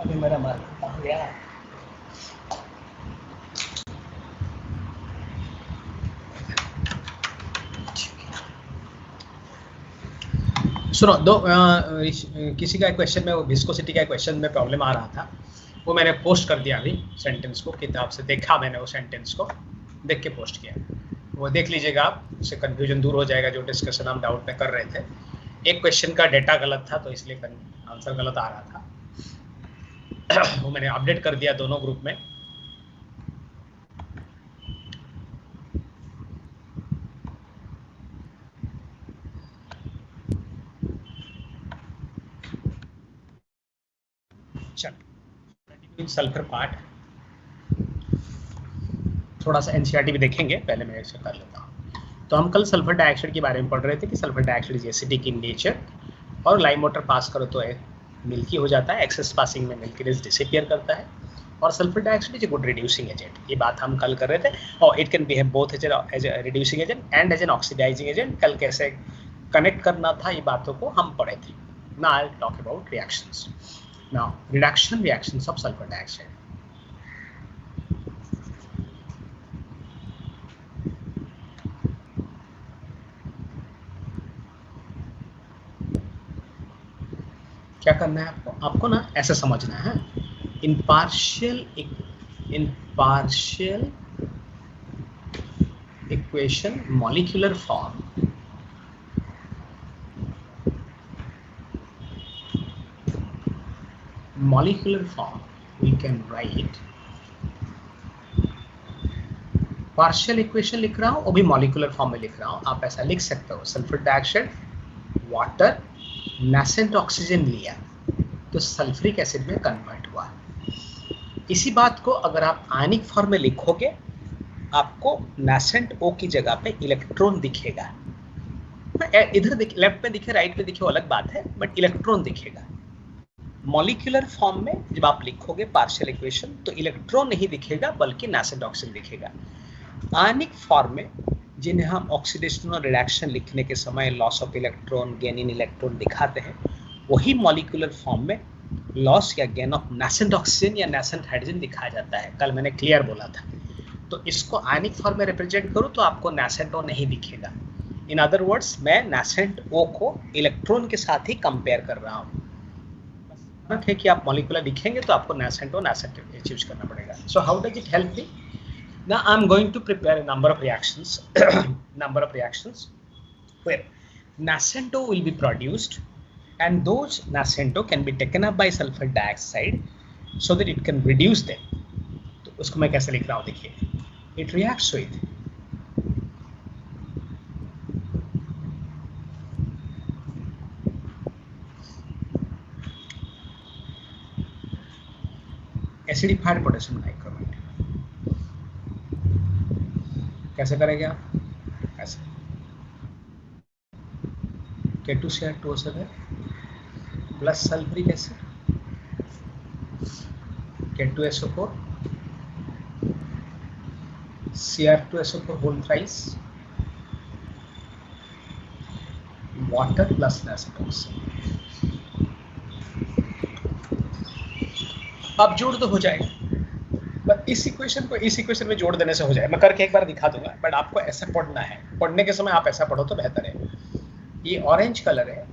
अभी मेरा मन हो गया। सुनो किसी का क्वेश्चन में, विस्कोसिटी का क्वेश्चन में प्रॉब्लम आ रहा था, वो मैंने पोस्ट कर दिया अभी सेंटेंस को, किताब से देखा मैंने, वो सेंटेंस को देख के पोस्ट किया, वो देख लीजिएगा आप, उससे कंफ्यूजन दूर हो जाएगा जो डिस्कशन हम डाउट में कर रहे थे। एक क्वेश्चन का डेटा गलत था तो इसलिए आंसर गलत आ रहा था। वो मैंने अपडेट कर दिया दोनों ग्रुप में। चलो सल्फर पार्ट, थोड़ा सा एनसीईआरटी भी देखेंगे, पहले मैं ऐसे कर लेता हूँ। तो हम कल सल्फर डाइऑक्साइड के बारे में पढ़ रहे थे कि sulphur dioxide is acidic in nature, और लाइम वाटर पास करो तो मिल्की हो जाता है, एक्सेस पासिंग में मिल्कीनेस डिसअपियर करता है, और sulphur dioxide is a good reducing agent. ये बात हम कल कर रहे थे, और it can behave both as a reducing agent and as an oxidising agent. कल कैसे कनेक्ट करना था ये बातों को हम पढ़े थे। Now I will talk about reactions. Now reduction reactions of sulphur dioxide. क्या करना है आपको? आपको ना ऐसे समझना है, in partial equation molecular form, we can write partial equation लिख रहा हूं, वो भी मॉलिक्यूलर फॉर्म में लिख रहा हूं। आप ऐसा लिख सकते हो, sulphur dioxide, water, nascent oxygen लिया तो सल्फ्रिक एसिड में कन्वर्ट हुआ। इसी बात को अगर आप आयनिक फॉर्म में लिखोगे, आपको नेसेंट ओ की जगह पे इलेक्ट्रॉन दिखेगा। इधर लेफ्ट में दिखे, राइट में दिखे, वो अलग बात है, बट इलेक्ट्रॉन दिखेगा। मॉलिक्यूलर फॉर्म में जब आप लिखोगे पार्शियल इक्वेशन तो इलेक्ट्रॉन नहीं दिखेगा बल्कि नेसेंट ऑक्सीजन दिखेगा। आयनिक फॉर्म में जिन्हें हम ऑक्सीडेशन और रिडक्शन लिखने के समय loss of electron, gain in electron दिखाते हैं, वही मॉलिक्यूलर फॉर्म में लॉस या गेन ऑफ नेसेंट ऑक्सीजन या नेसेंट हाइड्रोजन दिखाया जाता है। कल मैंने क्लियर बोला था। तो इसको आयनिक फॉर्म में रिप्रेजेंट करूं तो आपको नेसेंट ओ नहीं दिखेगा। इन अदर वर्ड्स, मैं नेसेंट ओ को इलेक्ट्रॉन के साथ ही कंपेयर कर रहा हूं। है कि आप मॉलिक्यूलर लिखेंगे तो आपको नेसेंट और नेसेंट चूज करना पड़ेगा। So how does it help me? Now I am going to prepare a number of reactions where nascent O will be produced, and those nascent O can be taken up by sulfur dioxide so that it can reduce them. तो उसको मैं कैसे लिख रहा हूँ देखिए, it reacts with acidified potassium dichromate। कैसे करेंगे आप? ऐसे K2Cr2O7 plus sulphuric acid, K2SO4 Cr2SO4 whole thrice, water plus nascent oxygen. अब जोड़ तो हो जाएगा, बट इस इक्वेशन को इस इक्वेशन में जोड़ देने से हो जाए। मैं करके एक बार दिखा दूंगा, बट आपको ऐसा पढ़ना है। पढ़ने के समय आप ऐसा पढ़ो तो बेहतर है। ये ऑरेंज कलर है,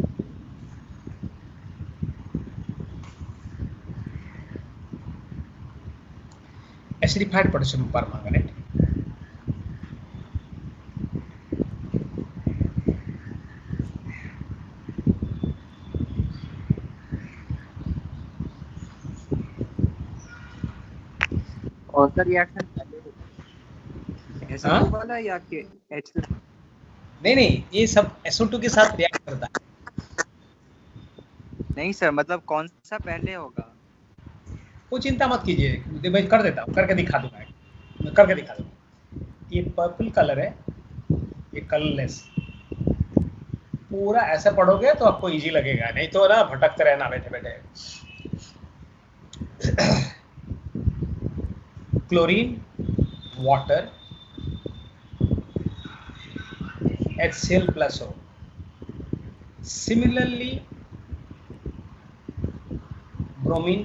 एसिडिफाइड पोटेशियम परमैंगनेट, और सर रिएक्शन SO2 वाला या कि H2? नहीं, ये सब SO2 के साथ रिएक्ट करता है। नहीं सर, मतलब कौन सा पहले होगा? वो चिंता मत कीजिए, मैं कर देता हूँ, करके दिखा दूंगा, मैं करके दिखा दूंगा। ये पर्पल कलर है, ये कलरलेस। पूरा ऐसा पढ़ोगे तो आपको इजी लगेगा, नहीं तो ना भटकते रहना बैठे बैठे। Chlorine, water, HCl plus O. Similarly, bromine,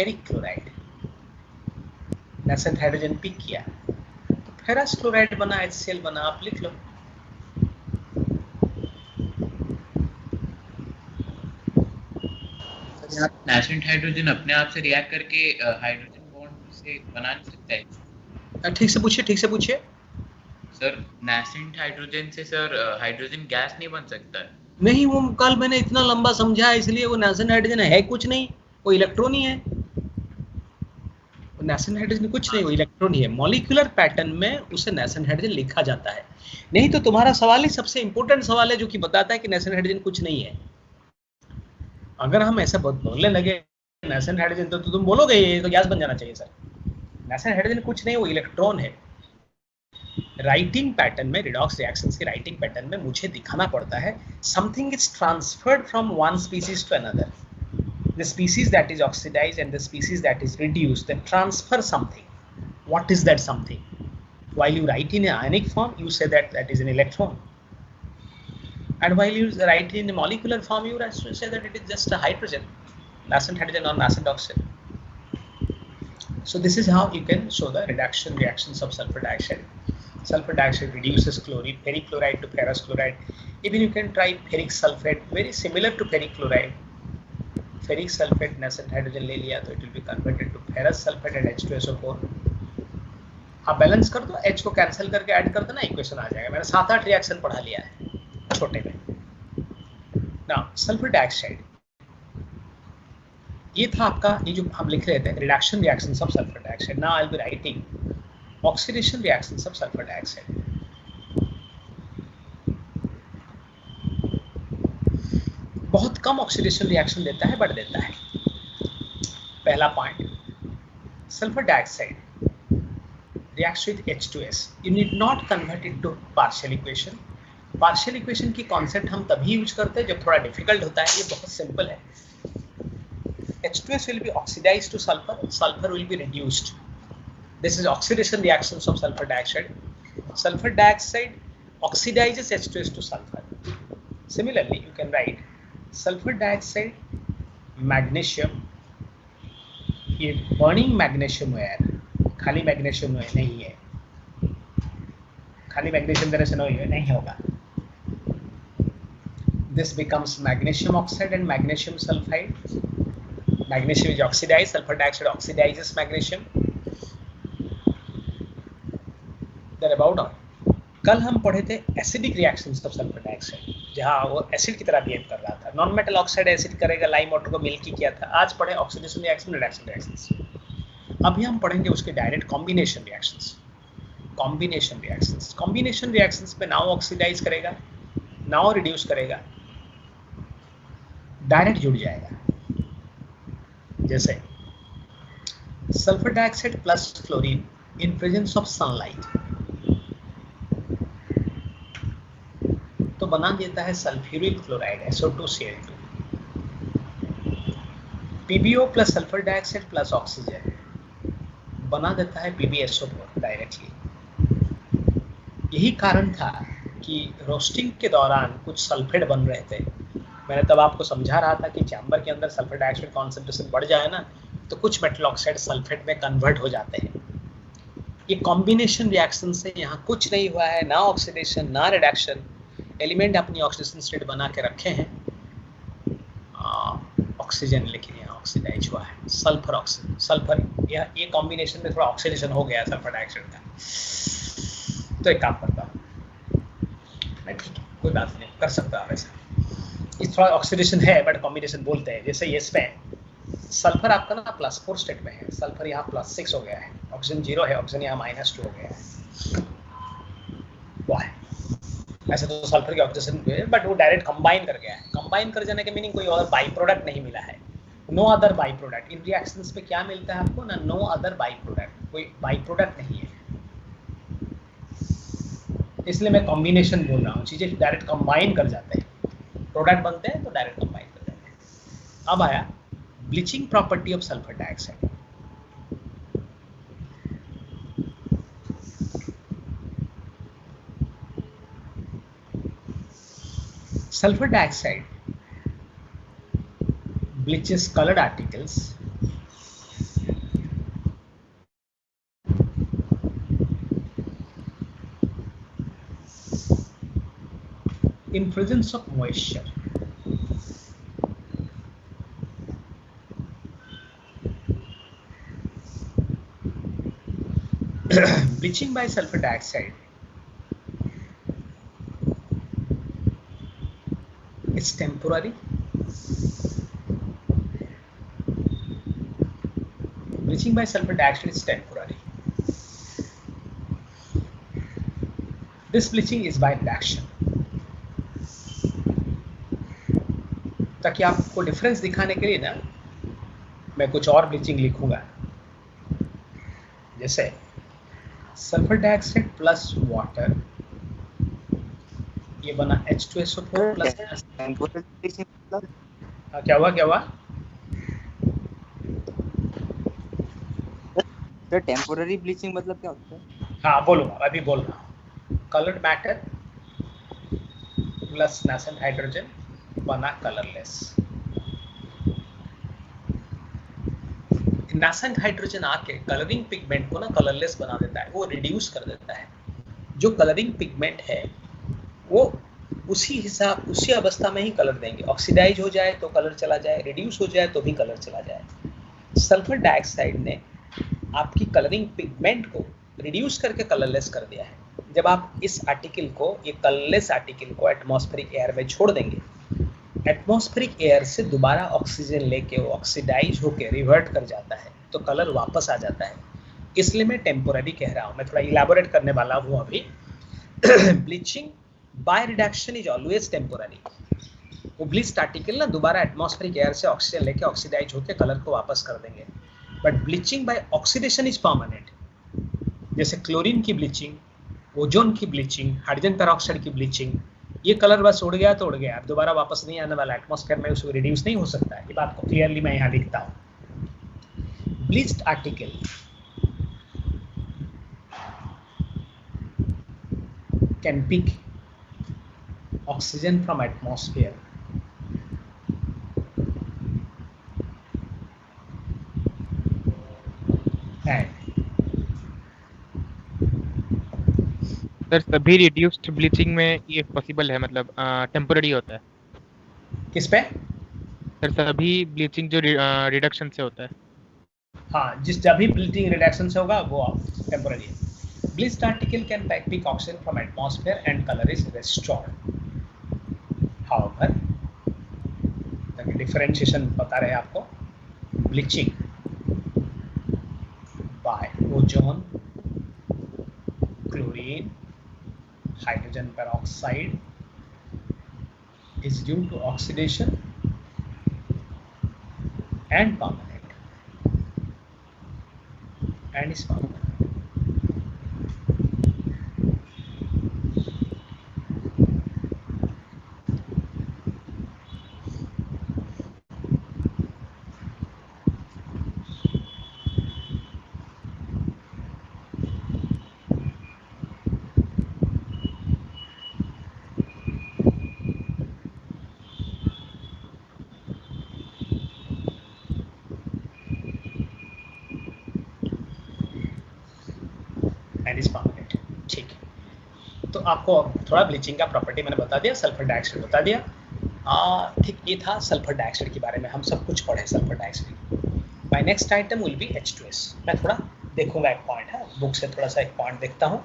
ferric chloride, nascent hydrogen pick किया तो फेरस क्लोराइड बना, HCl बना, आप लिख लो। नेसेंट हाइड्रोजन अपने आप से रिएक्ट करके हाइड्रोजन बॉन्ड से बना नहीं सकता है? ठीक से पूछिए, ठीक से पूछिए सर। नेसेंट हाइड्रोजन से सर हाइड्रोजन गैस नहीं बन सकता है? नहीं, वो कल मैंने इतना लंबा समझा, इसलिए वो नेसेंट हाइड्रोजन है कुछ नहीं, वो इलेक्ट्रॉन ही है। नेसेंट हाइड्रोजन कुछ नहीं, वो इलेक्ट्रॉन ही है। मॉलिक्यूलर पैटर्न में उसे नेसेंट हाइड्रोजन लिखा जाता है। नहीं तो तुम्हारा सवाल ही सबसे इंपॉर्टेंट सवाल है जो कि बताता है कि नेसेंट हाइड्रोजन कुछ नहीं है। अगर हम ऐसा बोलने लगे नेसेंट हाइड्रोजन तो तुम बोलोगे ये तो गैस बन जाना चाहिए सर। नेसेंट हाइड्रोजन कुछ नहीं, वो इलेक्ट्रॉन है। राइटिंग पैटर्न में, रिडॉक्स रिएक्शंस के राइटिंग पैटर्न में मुझे दिखाना पड़ता है something is transferred from one species to another. The species that is oxidized and the species that is reduced, they transfer something. What is that something? While you write in an ionic form, you say that that is an electron. And while you write in a molecular form, you say that it is just a hydrogen, nascent hydrogen or nascent oxygen. So this is how you can show the reduction reactions of sulfur dioxide. Sulfur dioxide reduces chlorine, ferric chloride to ferrous chloride. Even you can try ferric sulfate, very similar to ferric chloride. Ferric sulphate nascent hydrogen ले लिया तो it will be converted to ferrous sulphate and H2SO4। आप balance कर दो, H को cancel करके add कर देना, इक्वेशन आ जाएगा। मैंने 7-8 रिएक्शन पढ़ा लिया है छोटे में। नाउ सल्फर डाइऑक्साइड, ये था आपका, ये जो हम लिख रहे थे reduction reactions of sulphur dioxide. Now I will be writing oxidation reactions of sulphur dioxide. बहुत कम ऑक्सीडेशन रिएक्शन देता है बट देता है। पहला point, sulphur dioxide reacts with H2S. You need not convert it to partial equation. Partial equation की concept हम तभी use करते हैं जब थोड़ा डिफिकल्ट होता है। ये बहुत सिंपल है। H2S will be oxidized to sulfur, sulfur will be reduced. This is oxidation reactions of sulfur dioxide. Sulfur dioxide oxidizes H2S to sulfur. Similarly, you can write sulphur dioxide magnesium, ये burning magnesium where, खाली magnesium नहीं है, खाली magnesium तरह से नहीं होगा। This becomes magnesium oxide and magnesium sulphide. Magnesium is oxidise, sulphur dioxide oxidises magnesium. There about all. कल हम पढ़े थे acidic reactions of sulphur dioxide, जहाँ वो एसिड की तरह बिहेव कर रहा था। नॉन मेटल ऑक्साइड एसिड करेगा, लाइम वाटर को मिल्की किया था। आज पढ़े ऑक्सीडेशन रिएक्शन, रिडक्शन रिएक्शंस। अभी हम पढ़ेंगे उसके direct combination reactions. Combination reactions, combination reactions पे नाउ ऑक्सीडाइज करेगा, नाउ रिड्यूस करेगा, डायरेक्ट जुड़ जाएगा। जैसे sulphur dioxide plus chlorine in presence of sunlight तो बना देता है sulphuric chloride SO2Cl2। PbO plus sulphur dioxide plus oxygen बना देता है PbSO4 डायरेक्टली। यही कारण था कि रोस्टिंग के दौरान कुछ सल्फेट बन रहे थे। मैंने तब आपको समझा रहा था कि चैम्बर के अंदर सल्फर डाइऑक्साइड कॉन्सेंट्रेशन बढ़ जाए ना तो कुछ मेटल ऑक्साइड सल्फेट में कन्वर्ट हो जाते हैं। ये कॉम्बिनेशन रिएक्शन से यहाँ कुछ नहीं हुआ है, ना ऑक्सीडेशन ना रिडक्शन। एलिमेंट अपनी ऑक्सीडेशन स्टेट बना के रखे हैं, ऑक्सीजन लेकिन यहाँ ऑक्सीडाइज हुआ है। सल्फर ऑक्सीजन, सल्फर ये कॉम्बिनेशन में थोड़ा ऑक्सीडेशन हो गया सल्फर डाइऑक्साइड का। तो एक काम करता हूँ मैं, ठीक है कोई बात नहीं, कर सकता हूँ वैसे। इस थोड़ा ऑक्सीडेशन है बट कॉम्बिनेशन बोलते हैं। जैसे ये इसमें सल्फर आपका ना +4 स्टेट में है, सल्फर यहाँ +6 हो गया है, ऑक्सीजन 0 है, ऑक्सीजन यहाँ -2 हो गया है। वाह, ऐसे तो सल्फर की ऑक्सीडेशन बट वो डायरेक्ट कंबाइन कर गया है। कंबाइन कर जाने के मीनिंग कोई और बाई प्रोडक्ट नहीं मिला है। No other by product. इन रिएक्शंस पे क्या मिलता है आपको ना, नो अदर बाई प्रोडक्ट, कोई बाई प्रोडक्ट नहीं है। इसलिए मैं कॉम्बिनेशन बोल रहा हूँ, चीजें डायरेक्ट कंबाइन कर जाते हैं, प्रोडक्ट बनते हैं तो डायरेक्ट कंबाइन कर जाते हैं। अब आया bleaching property of sulphur dioxide. Sulfur dioxide bleaches colored articles in presence of moisture. Bleaching by sulfur dioxide is temporary. Bleaching by sulfur dioxide is temporary. This bleaching is by reduction. ताकि आपको difference दिखाने के लिए ना मैं कुछ और bleaching लिखूंगा, जैसे सल्फर डाइऑक्साइड प्लस वाटर, ये बना H2SO4 प्लस। क्या हुआ सर टेम्पोररी ब्लीचिंग मतलब क्या होता है? हाँ बोलूंगा, अभी बोल रहा हूँ। Coloured matter plus nascent hydrogen बना कलरलेस। नासेंट हाइड्रोजन आके कलरिंग पिगमेंट को ना कलरलेस बना देता है, वो रिड्यूस कर देता है। जो कलरिंग पिगमेंट है वो उसी अवस्था में ही कलर देंगे। ऑक्सीडाइज हो जाए तो कलर चला जाए, रिड्यूस हो जाए तो भी कलर चला जाए। सल्फर डाइऑक्साइड ने आपकी कलरिंग पिगमेंट को रिड्यूस करके कलरलेस कर दिया है। जब आप इस आर्टिकल को, ये कलरलेस आर्टिकल को एटमॉस्फेरिक एयर में छोड़ देंगे, एटमॉस्फेरिक एयर से दोबारा ऑक्सीजन लेके वो ऑक्सीडाइज होके रिवर्ट कर जाता है तो कलर वापस आ जाता है। इसलिए मैं टेम्पोररी कह रहा हूँ, मैं थोड़ा इलैबोरेट करने वाला हूँ अभी। Bleaching by reduction is always temporary. वो ब्लीच आर्टिकल ना दोबारा एटमॉस्फेरिक एयर से ऑक्सीजन लेके ऑक्सीडाइज होके कलर को वापस कर देंगे। But bleaching by oxidation is permanent. जैसे क्लोरीन की ब्लीचिंग, ओजोन की ब्लीचिंग, हाइड्रोजन पेरोक्साइड की ब्लीचिंग, ये कलर बस उड़ गया तो उड़ गया, अब दोबारा वापस नहीं आने वाला, एटमॉस्फेयर में उसको रिड्यूस नहीं हो सकता है। ये बात को क्लियरली मैं यहाँ लिखता हूँ। Bleached article can pick oxygen from atmosphere and sir सभी रिड्यूस्ड ब्लीचिंग में ये पॉसिबल है, मतलब टेम्पोररी होता है? किस पे? सर सभी ब्लीचिंग जो रिडक्शन से होता है। हाँ, जब भी ब्लीचिंग रिडक्शन से होगा वो टेम्पोररी है। Bleached article can pick oxygen from atmosphere and colour is restored. However, ताकि डिफरेंशिएशन बता रहे हैं आपको, bleaching by ozone, chlorine, hydrogen peroxide is due to oxidation and permanent and is permanent. ठीक है, तो आपको थोड़ा ब्लीचिंग का प्रॉपर्टी मैंने बता दिया, सल्फर डाइऑक्साइड बता दिया। ठीक, ये था सल्फर डाइऑक्साइड के बारे में, हम सब कुछ पढ़े sulphur dioxide. My next item will be H2S। मैं थोड़ा देखूंगा एक पॉइंट है, बुक से थोड़ा सा एक पॉइंट देखता हूँ।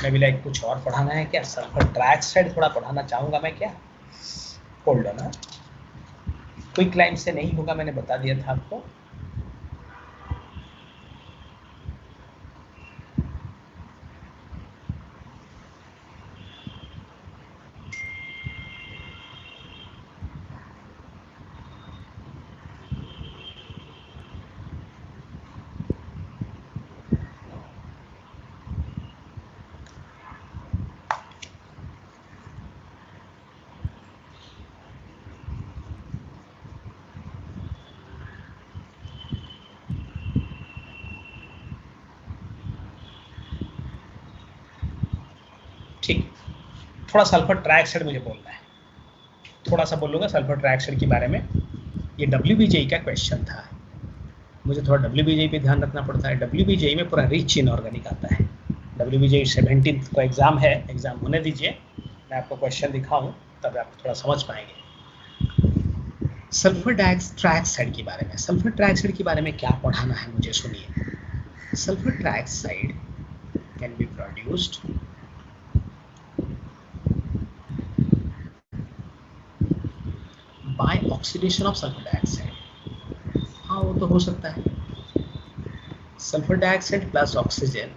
मैं भी लाइक कुछ और पढ़ाना है क्या? सल्फर डाइऑक्साइड थोड़ा पढ़ाना चाहूँगा मैं क्या? होल्ड ऑन, क्विक लाइन से नहीं होगा, मैंने बता दिया था आपको। ठीक, थोड़ा सल्फर ट्राइऑक्साइड मुझे बोलना है, थोड़ा सा बोलूँगा सल्फर ट्राइऑक्साइड के बारे में। ये WBJE का क्वेश्चन था, मुझे थोड़ा WBJE पे ध्यान रखना पड़ता है। WBJE में पूरा रिच इनऑर्गेनिक आता है। WBJE 17th को एग्ज़ाम है, एग्ज़ाम होने दीजिए, मैं आपको क्वेश्चन दिखाऊं तब आप थोड़ा समझ पाएंगे। सल्फर ट्राइऑक्साइड के बारे में, सल्फर ट्राइऑक्साइड के बारे में क्या पढ़ाना है मुझे सुनिए। Sulphur trioxide can be produced by oxidation of sulphur dioxide. हाँ वो तो हो सकता है, sulphur dioxide plus oxygen,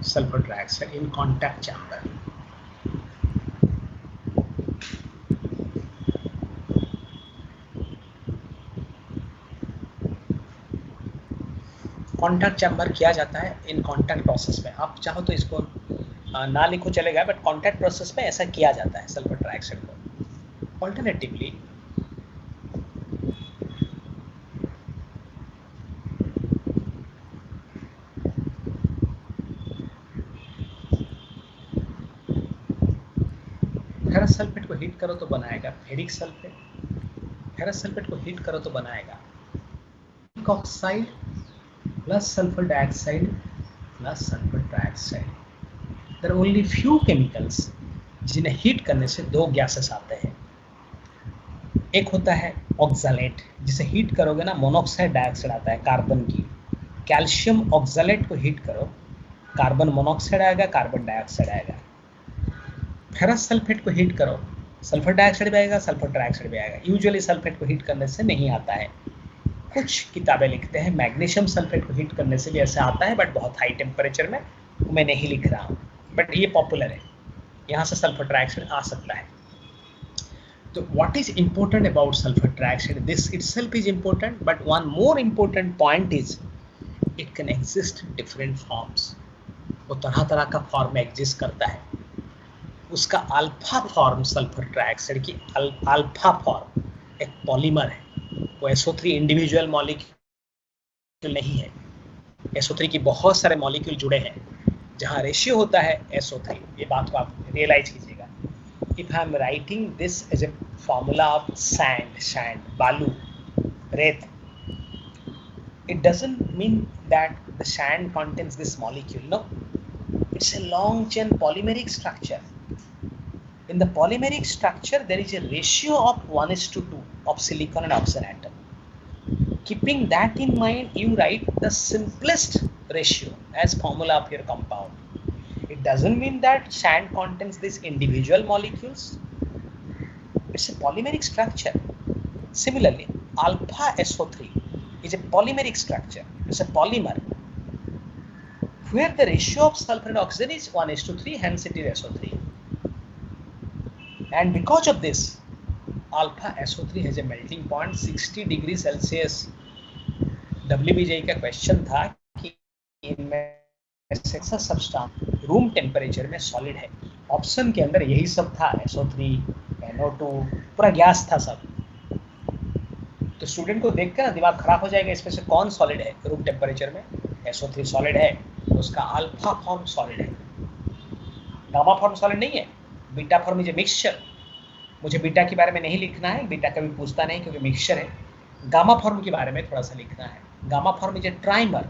sulfur trioxide in contact chamber. Contact chamber किया जाता है इन कॉन्टैक्ट प्रोसेस में। आप चाहो तो इसको ना लिखो चलेगा, बट कॉन्टैक्ट प्रोसेस में ऐसा किया जाता है सल्फर ट्राइऑक्साइड को। ऑल्टरनेटिवली फेरस सल्फेट को हीट करो तो बनाएगा फेरिक सल्फेट। फेरस सल्फेट को हीट करो तो बनाएगा oxide plus sulphur dioxide plus sulphur trioxide. There are only few chemicals जिन्हें हीट करने से दो गैसेस आते हैं। एक होता है ऑक्सालेट, जिसे हीट करोगे ना मोनोऑक्साइड डाइऑक्साइड आता है कार्बन की। कैल्शियम ऑक्सालेट को हीट करो, कार्बन मोनोऑक्साइड आएगा, कार्बन डाइऑक्साइड आएगा। फेरस सल्फेट को हीट करो, सल्फर डाइऑक्साइड भी आएगा, सल्फर ट्राइऑक्साइड भी आएगा। यूजुअली सल्फेट को हीट करने से नहीं आता है। कुछ किताबें लिखते हैं मैग्नीशियम सल्फेट को हीट करने से भी ऐसा आता है, बट बहुत हाई टेम्परेचर में, मैं नहीं लिख रहा हूँ, बट ये पॉपुलर है, यहाँ से सल्फर ट्राइऑक्साइड आ सकता है। तो what is important about sulfur trioxide? This itself is important, but one more important point is it can exist in different forms. वो तरह तरह का फॉर्म एग्जिस्ट करता है। उसका अल्फा फॉर्म सल्फर ट्राइऑक्साइड की अल्फा फॉर्म एक पॉलीमर है। वो SO3 इंडिविजुअल मॉलिक्यूल नहीं है। SO3 की बहुत सारे मॉलिक्यूल जुड़े हैं, जहाँ रेशियो होता है SO3। ये बात को आप रियलाइज कीजिएगा। If I am writing this as a formula of sand, balu, रेत, it doesn't mean that the sand contains this molecule. No, it's a long chain polymeric structure. In the polymeric structure, there is a ratio of 1:2 of silicon and oxygen atom. Keeping that in mind, you write the simplest ratio as formula of your compound. It doesn't mean that sand contains these individual molecules. It's a polymeric structure. Similarly, alpha SO3 is a polymeric structure. It's a polymer where the ratio of sulfur and oxygen is 1:3, hence it is SO3. And because of this, alpha SO3 has a melting point 60 degree Celsius. WBJ का question था कि इनमें ऐसा substance room temperature में solid है। Option के अंदर यही सब था, SO3, NO2, पूरा गैस था सब। तो स्टूडेंट को देखकर ना दिमाग खराब हो जाएगा, इसमें से कौन सॉलिड है रूम टेम्परेचर में। SO3 सॉलिड है, उसका अल्फा फॉर्म सॉलिड है, गामा फॉर्म सॉलिड नहीं है। Beta form is a mixture. मुझे बीटा के बारे में नहीं लिखना है, बीटा कभी पूछता नहीं क्योंकि मिक्सचर है। गामा फॉर्म के बारे में थोड़ा सा लिखना है। Gamma form is a trimer,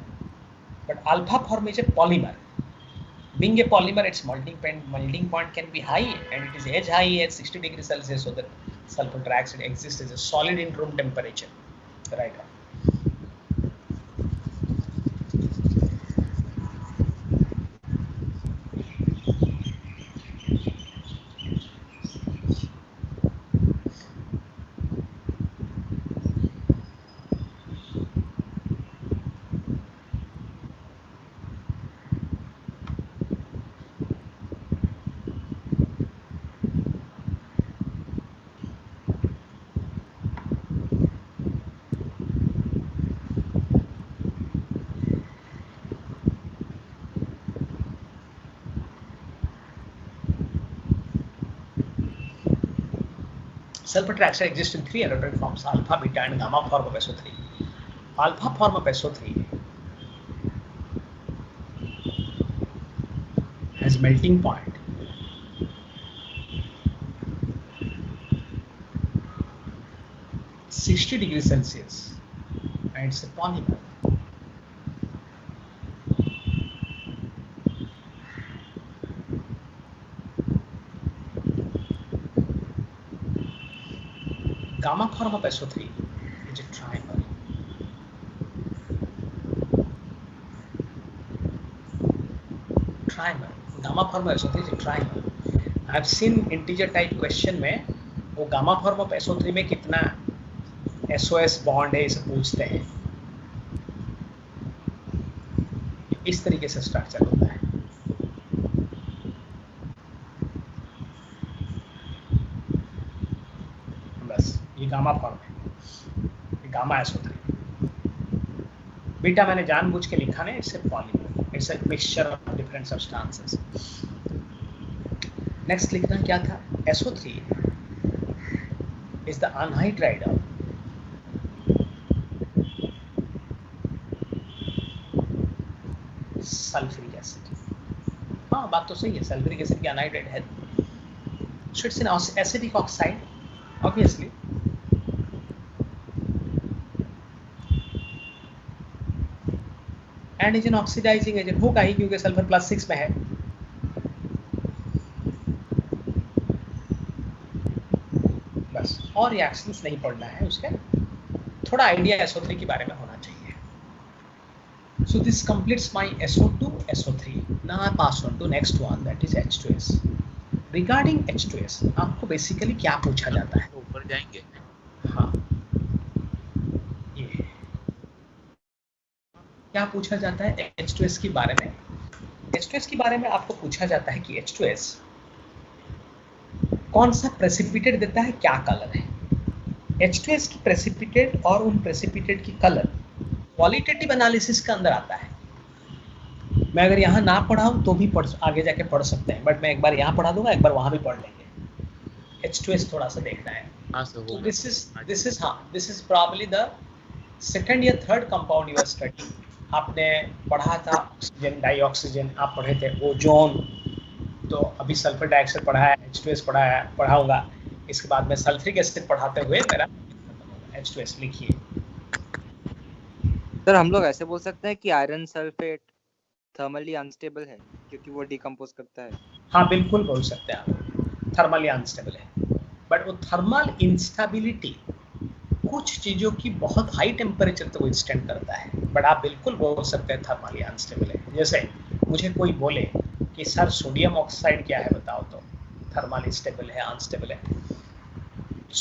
but alpha form is a polymer. Being a polymer, its melting point can be high, and it is as high as 60 degrees Celsius, so that sulfur trioxide exists as a solid in room temperature. Right. Sulfur trioxide exists in 3 electronic forms: alpha, beta, and gamma form of SO3. Alpha form of SO3 has melting point (60°C), and it's a polymer. gamma form of SO3 is a trimer. Trimer. Gamma form of SO3 is a trimer. I have seen integer type question में वो gamma form of SO3 में कितना SOS bond है इसे पूछते हैं. इस तरीके से स्ट्रक्चर होता है. बस ये गामा फॉर्म है, ये गामा SO3. बीटा मैंने जानबूझ के लिखा नहीं, इससे polymer, it's a mixture of different substances. Next लिखना क्या था? SO3 is the anhydride of sulphuric acid. हाँ, बात तो सही है, सल्फ्यूरिक एसिड की अनहाइड्राइड है. So it's an acidic oxide, obviously. एंटीजन ऑक्सीडाइजिंग एजेंट होगा ही क्योंकि सल्फर +6 में है. बस और रिएक्शंस नहीं पढ़ना है उसके, थोड़ा आइडिया SO3 के बारे में होना चाहिए. So this completes my SO2, SO3. Now I pass on to next one, that is H2S. Regarding H2S, आपको बेसिकली क्या पूछा जाता है? ऊपर जाएंगे. हाँ, ये क्या पूछा जाता है H2S के बारे में? H2S के बारे में आपको पूछा जाता है कि H2S कौन सा प्रेसिपिटेट देता है, क्या कलर है. H2S की प्रेसिपिटेट और उन प्रेसिपिटेट की कलर क्वालिटेटिव एनालिसिस के अंदर आता है. मैं अगर यहाँ ना पढ़ाऊँ तो भी आगे जाके पढ़ सकते हैं, बट मैं एक बार यहाँ पढ़ा दूंगा, एक बार वहाँ भी पढ़ लेंगे. H2S थोड़ा सा देखना है. तो this is probably the second या third compound you are studying. आपने पढ़ा था ऑक्सीजन, डाइऑक्सीजन आप पढ़े थे, ओजोन, तो अभी सल्फर डाइऑक्साइड पढ़ा है, H2S पढ़ाऊंगा. इसके बाद में सल्फ्यूरिक एसिड पढ़ाते हुए मेरा H2S लिखिए. सर हम लोग ऐसे बोल सकते हैं कि आयरन सल्फेट थर्मली अनस्टेबल है क्योंकि वो डिकम्पोज करता है. हाँ, बिल्कुल बोल सकते हैं आप, थर्मली अनस्टेबल है. बट वो थर्मल इंस्टेबिलिटी कुछ चीज़ों की बहुत हाई टेम्परेचर तक विथस्टैंड करता है, बट आप बिल्कुल बोल सकते हैं थर्मली अनस्टेबल है. जैसे मुझे कोई बोले कि सर सोडियम ऑक्साइड क्या है बताओ, तो थर्मली स्टेबल है, अनस्टेबल है.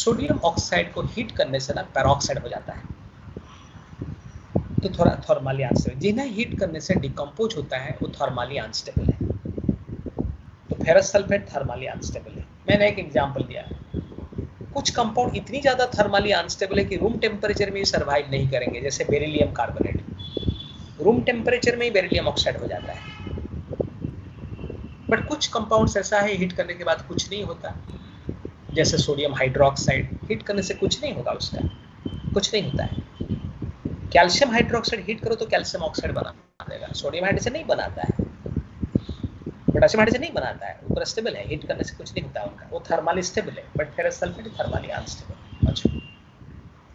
सोडियम ऑक्साइड को हीट करने से ना पेरोक्साइड हो जाता है, तो थोड़ा थर्मली अनस्टेबल. जिन्हें हीट करने से डिकम्पोज होता है वो थर्मली अनस्टेबल है. तो फेरस सल्फेट थर्मली अनस्टेबल है. मैंने एक एग्जांपल दिया, कुछ कंपाउंड इतनी ज़्यादा थर्मली अनस्टेबल है कि रूम टेम्परेचर में ही सर्वाइव नहीं करेंगे. जैसे बेरिलियम कार्बोनेट, रूम टेम्परेचर में ही बेरिलियम ऑक्साइड हो जाता है. बट कुछ कंपाउंड्स ऐसा है हीट करने के बाद कुछ नहीं होता. जैसे सोडियम हाइड्रोक्साइड हीट करने से कुछ नहीं होगा, उसका कुछ नहीं होता है. कैल्शियम हाइड्रोक्साइड हीट करो तो कैल्शियम ऑक्साइड बना देगा, सोडियम हाइड्रोक्साइड नहीं बनाता है, पोटेशियम हाइड्रोक्साइड नहीं बनाता है. ऊपर स्टेबल है, हीट करने से कुछ नहीं होता उनका, वो थर्मली स्टेबल है. But ferrous sulphate thermally unstable. अच्छा,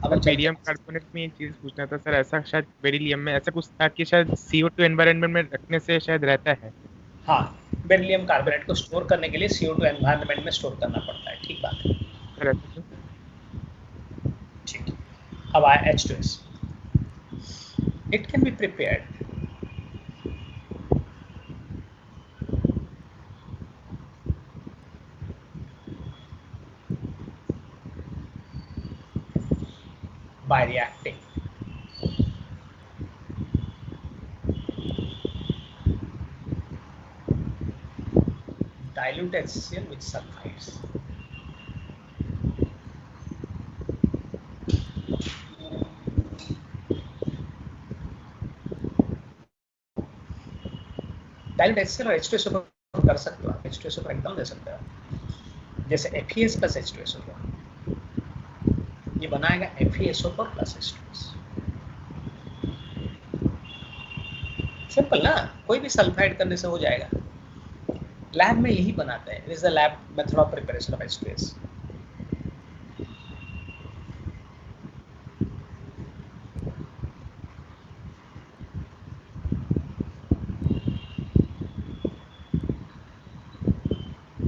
अब बेरिलियम कार्बोनेट में एक चीज पूछना था सर, ऐसा शायद बेरिलियम में ऐसा कुछ था कि शायद CO2 एनवायरनमेंट में रखने से शायद रहता है. हाँ, बेरिलियम कार्बोनेट को स्टोर करने के लिए CO2 एनवायरनमेंट में स्टोर करना पड़ता है. ठीक बात है, ठीक. अब आया H2S. It can be prepared by reacting dilute HCl with sulfides. Dilute HCl और H2SO कर सकते हो आप, H2SO पर एकदम दे सकते हो. जैसे FeS प्लस H2SO को ये बनाएगा FeSO पर प्लस H2S. सिंपल ना, कोई भी सल्फाइड करने से हो जाएगा. लैब में यही बनाते हैं. It is the lab method of preparation of H2S.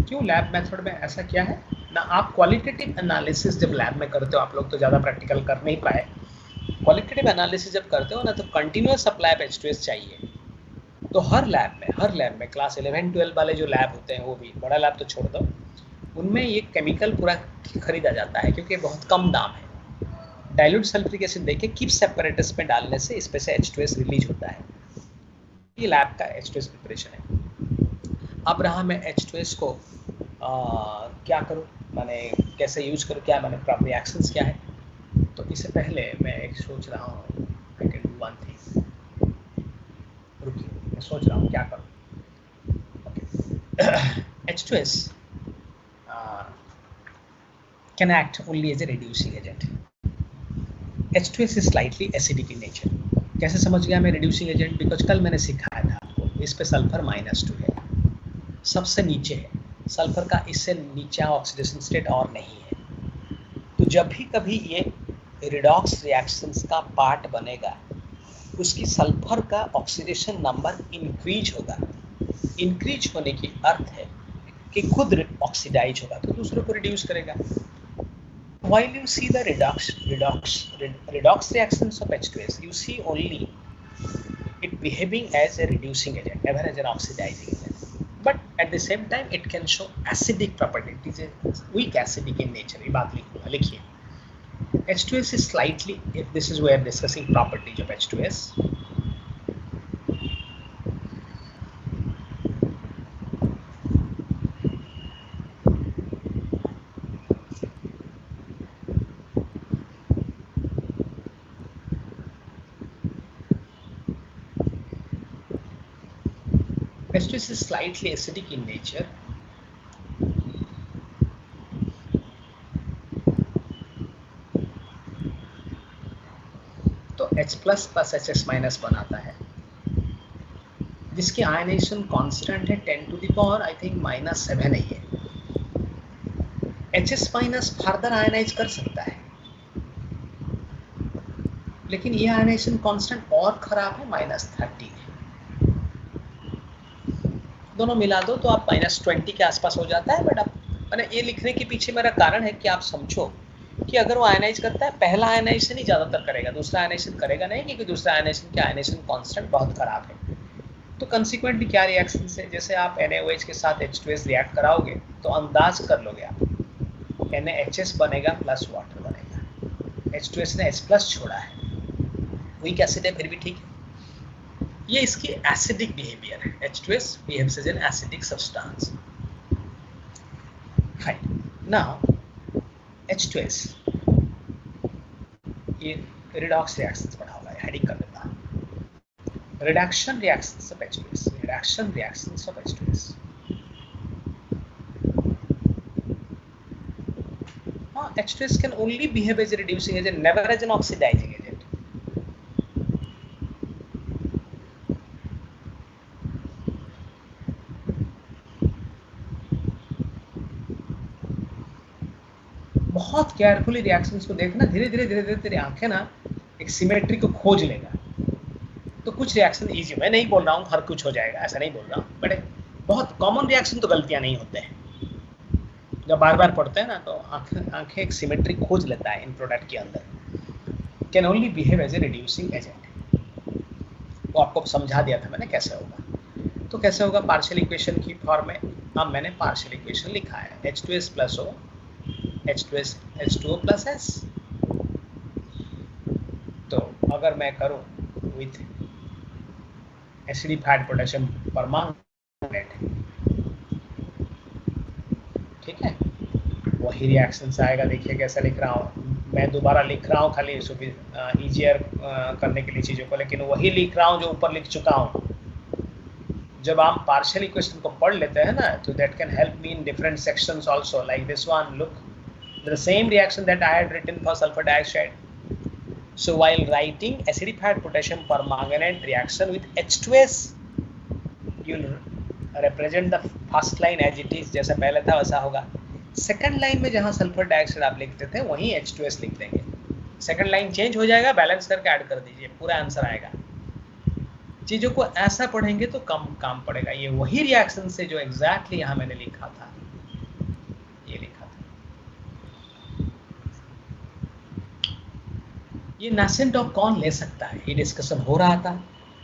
क्यों लैब मेथड में ऐसा क्या है? ना आप क्वालिटेटिव एनालिसिस जब लैब में करते हो, आप लोग तो ज़्यादा प्रैक्टिकल कर नहीं पाए, क्वालिटेटिव एनालिसिस जब करते हो ना तो कंटिन्यूस सप्लाई ऑफ H2S चाहिए। तो हर लैब में क्लास 11-12 वाले जो लैब होते हैं, वो भी बड़ा लैब तो छोड़ दो, उनमें ये केमिकल पूरा खरीदा जाता है क्योंकि बहुत कम दाम है। डाइल्यूट सल्फ्यूरिक एसिड देखिए किप्स सेपरेटर्स में डालने से इस पे से H2S रिलीज होता है। ये लैब का H2S प्रिपरेशन है। अब रहा मैं H2S को क्या करूँ, मैंने कैसे यूज करूँ, क्या मैंने प्रॉपर रिएक्शंस क्या है। तो इससे पहले मैं एक सोच रहा हूँ, I can do one thing, रुकिए मैं सोच रहा हूँ क्या करूँ। Okay, H2S can act only as a reducing agent. H2S is slightly acidic in nature. कैसे समझ गया मैं reducing agent? बिकॉज कल मैंने सिखाया था आपको, इस पे सल्फर -2 है, सबसे नीचे है, सल्फर का इससे नीचे ऑक्सीडेशन स्टेट और नहीं है। तो जब भी कभी ये रिडॉक्स रिएक्शंस का पार्ट बनेगा, उसकी सल्फर का ऑक्सीडेशन नंबर इंक्रीज होगा। इंक्रीज होने की अर्थ है कि खुद ऑक्सीडाइज होगा तो दूसरों को रिड्यूस करेगा। While you see the redox reactions of H2S, you see only it behaving as a reducing agent, never as an oxidizing agent. But at the same time, it can show acidic property. It is a weak acidic in nature. ये बात लिखिए। H2S is slightly, if this is where discussing properties of H2S. H2S is slightly acidic in nature. तो H plus plus HS minus बनाता है, जिसकी ionisation constant है 10 to the power I think -7 ही है। HS माइनस फर्दर आयनाइज कर सकता है, लेकिन ये आयनाइजेशन कांस्टेंट और खराब है, -30 है। दोनों मिला दो तो आप -20 के आसपास हो जाता है। बट अब मैंने ये लिखने के पीछे मेरा कारण है कि आप समझो कि अगर वो आयनाइज करता है, पहला आयनाइजेशन ही ज़्यादातर करेगा, दूसरा आयनाइजेशन करेगा नहीं, क्योंकि दूसरा आयनाइजेशन के आयनाइजेशन कांस्टेंट बहुत खराब है। तो कंसिक्वेंटली क्या रिएक्शन से, जैसे आप NaOH के साथ H2S रिएक्ट कराओगे तो अंदाज कर लोगे आप, NaHS बनेगा प्लस वाटर बनेगा। H2S ने H प्लस छोड़ा है, वीक एसिड है फिर भी ठीक है। ये इसकी एसिडिक बिहेवियर है। H2S behaves as an acidic substance. Fine. Now H2S ये redox reactions बढ़ाओगा, हेडिंग कर देता हूँ। Reduction reactions of H2S. Reduction reactions of H2S. H2S can only behave as a reducing agent, never as an oxidizing agent. बहुत carefully reactions को देखना, धीरे धीरे तेरी आंखें ना एक सिमेट्री को खोज लेगा। तो कुछ रिएक्शन इजी, मैं नहीं बोल रहा हूँ हर कुछ हो जाएगा, ऐसा नहीं बोल रहा हूँ, बट बहुत कॉमन रिएक्शन तो गलतियां नहीं होते हैं। जब बार बार पढ़ते हैं ना तो आंखें एक सिमेट्री खोज लेता है इन प्रोडक्ट के अंदर। Can only behave as a reducing agent, वो आपको समझा दिया था मैंने कैसे होगा। तो कैसे होगा, पार्शियल इक्वेशन की फॉर्म में। अब मैंने पार्शियल इक्वेशन लिखा है, H2S plus O H2S H2O plus S। तो अगर मैं करूं विथ एसिडिफाइड पोटेशियम परमांगनेट, ठीक है, वही रिएक्शन आएगा। देखिए कैसा लिख रहा हूँ, मैं दोबारा लिख रहा हूँ खाली ईजियर करने के लिए चीज़ों को, लेकिन वही लिख रहा हूँ जो ऊपर लिख चुका हूँ। जब आप पार्शियल इक्वेशन को पढ़ लेते हैं ना, तो that can help me in different sections also, like this one. Look, the same reaction that I had written for sulfur dioxide. So while writing acidified potassium permanganate reaction with H2S, you'll represent the first line as it is, जैसा पहले था वैसा होगा। Second line में जहाँ sulphur dioxide आप लिखते थे वहीं H2S लिख देंगे। सेकंड लाइन चेंज हो जाएगा, बैलेंस करके ऐड कर दीजिए, पूरा आंसर आएगा। चीज़ों को ऐसा पढ़ेंगे तो कम काम पड़ेगा। ये वही रिएक्शन से जो एग्जैक्टली यहाँ मैंने लिखा था, ये लिखा था। ये नासेंट ऑफ कौन ले सकता है, ये डिस्कशन हो रहा था।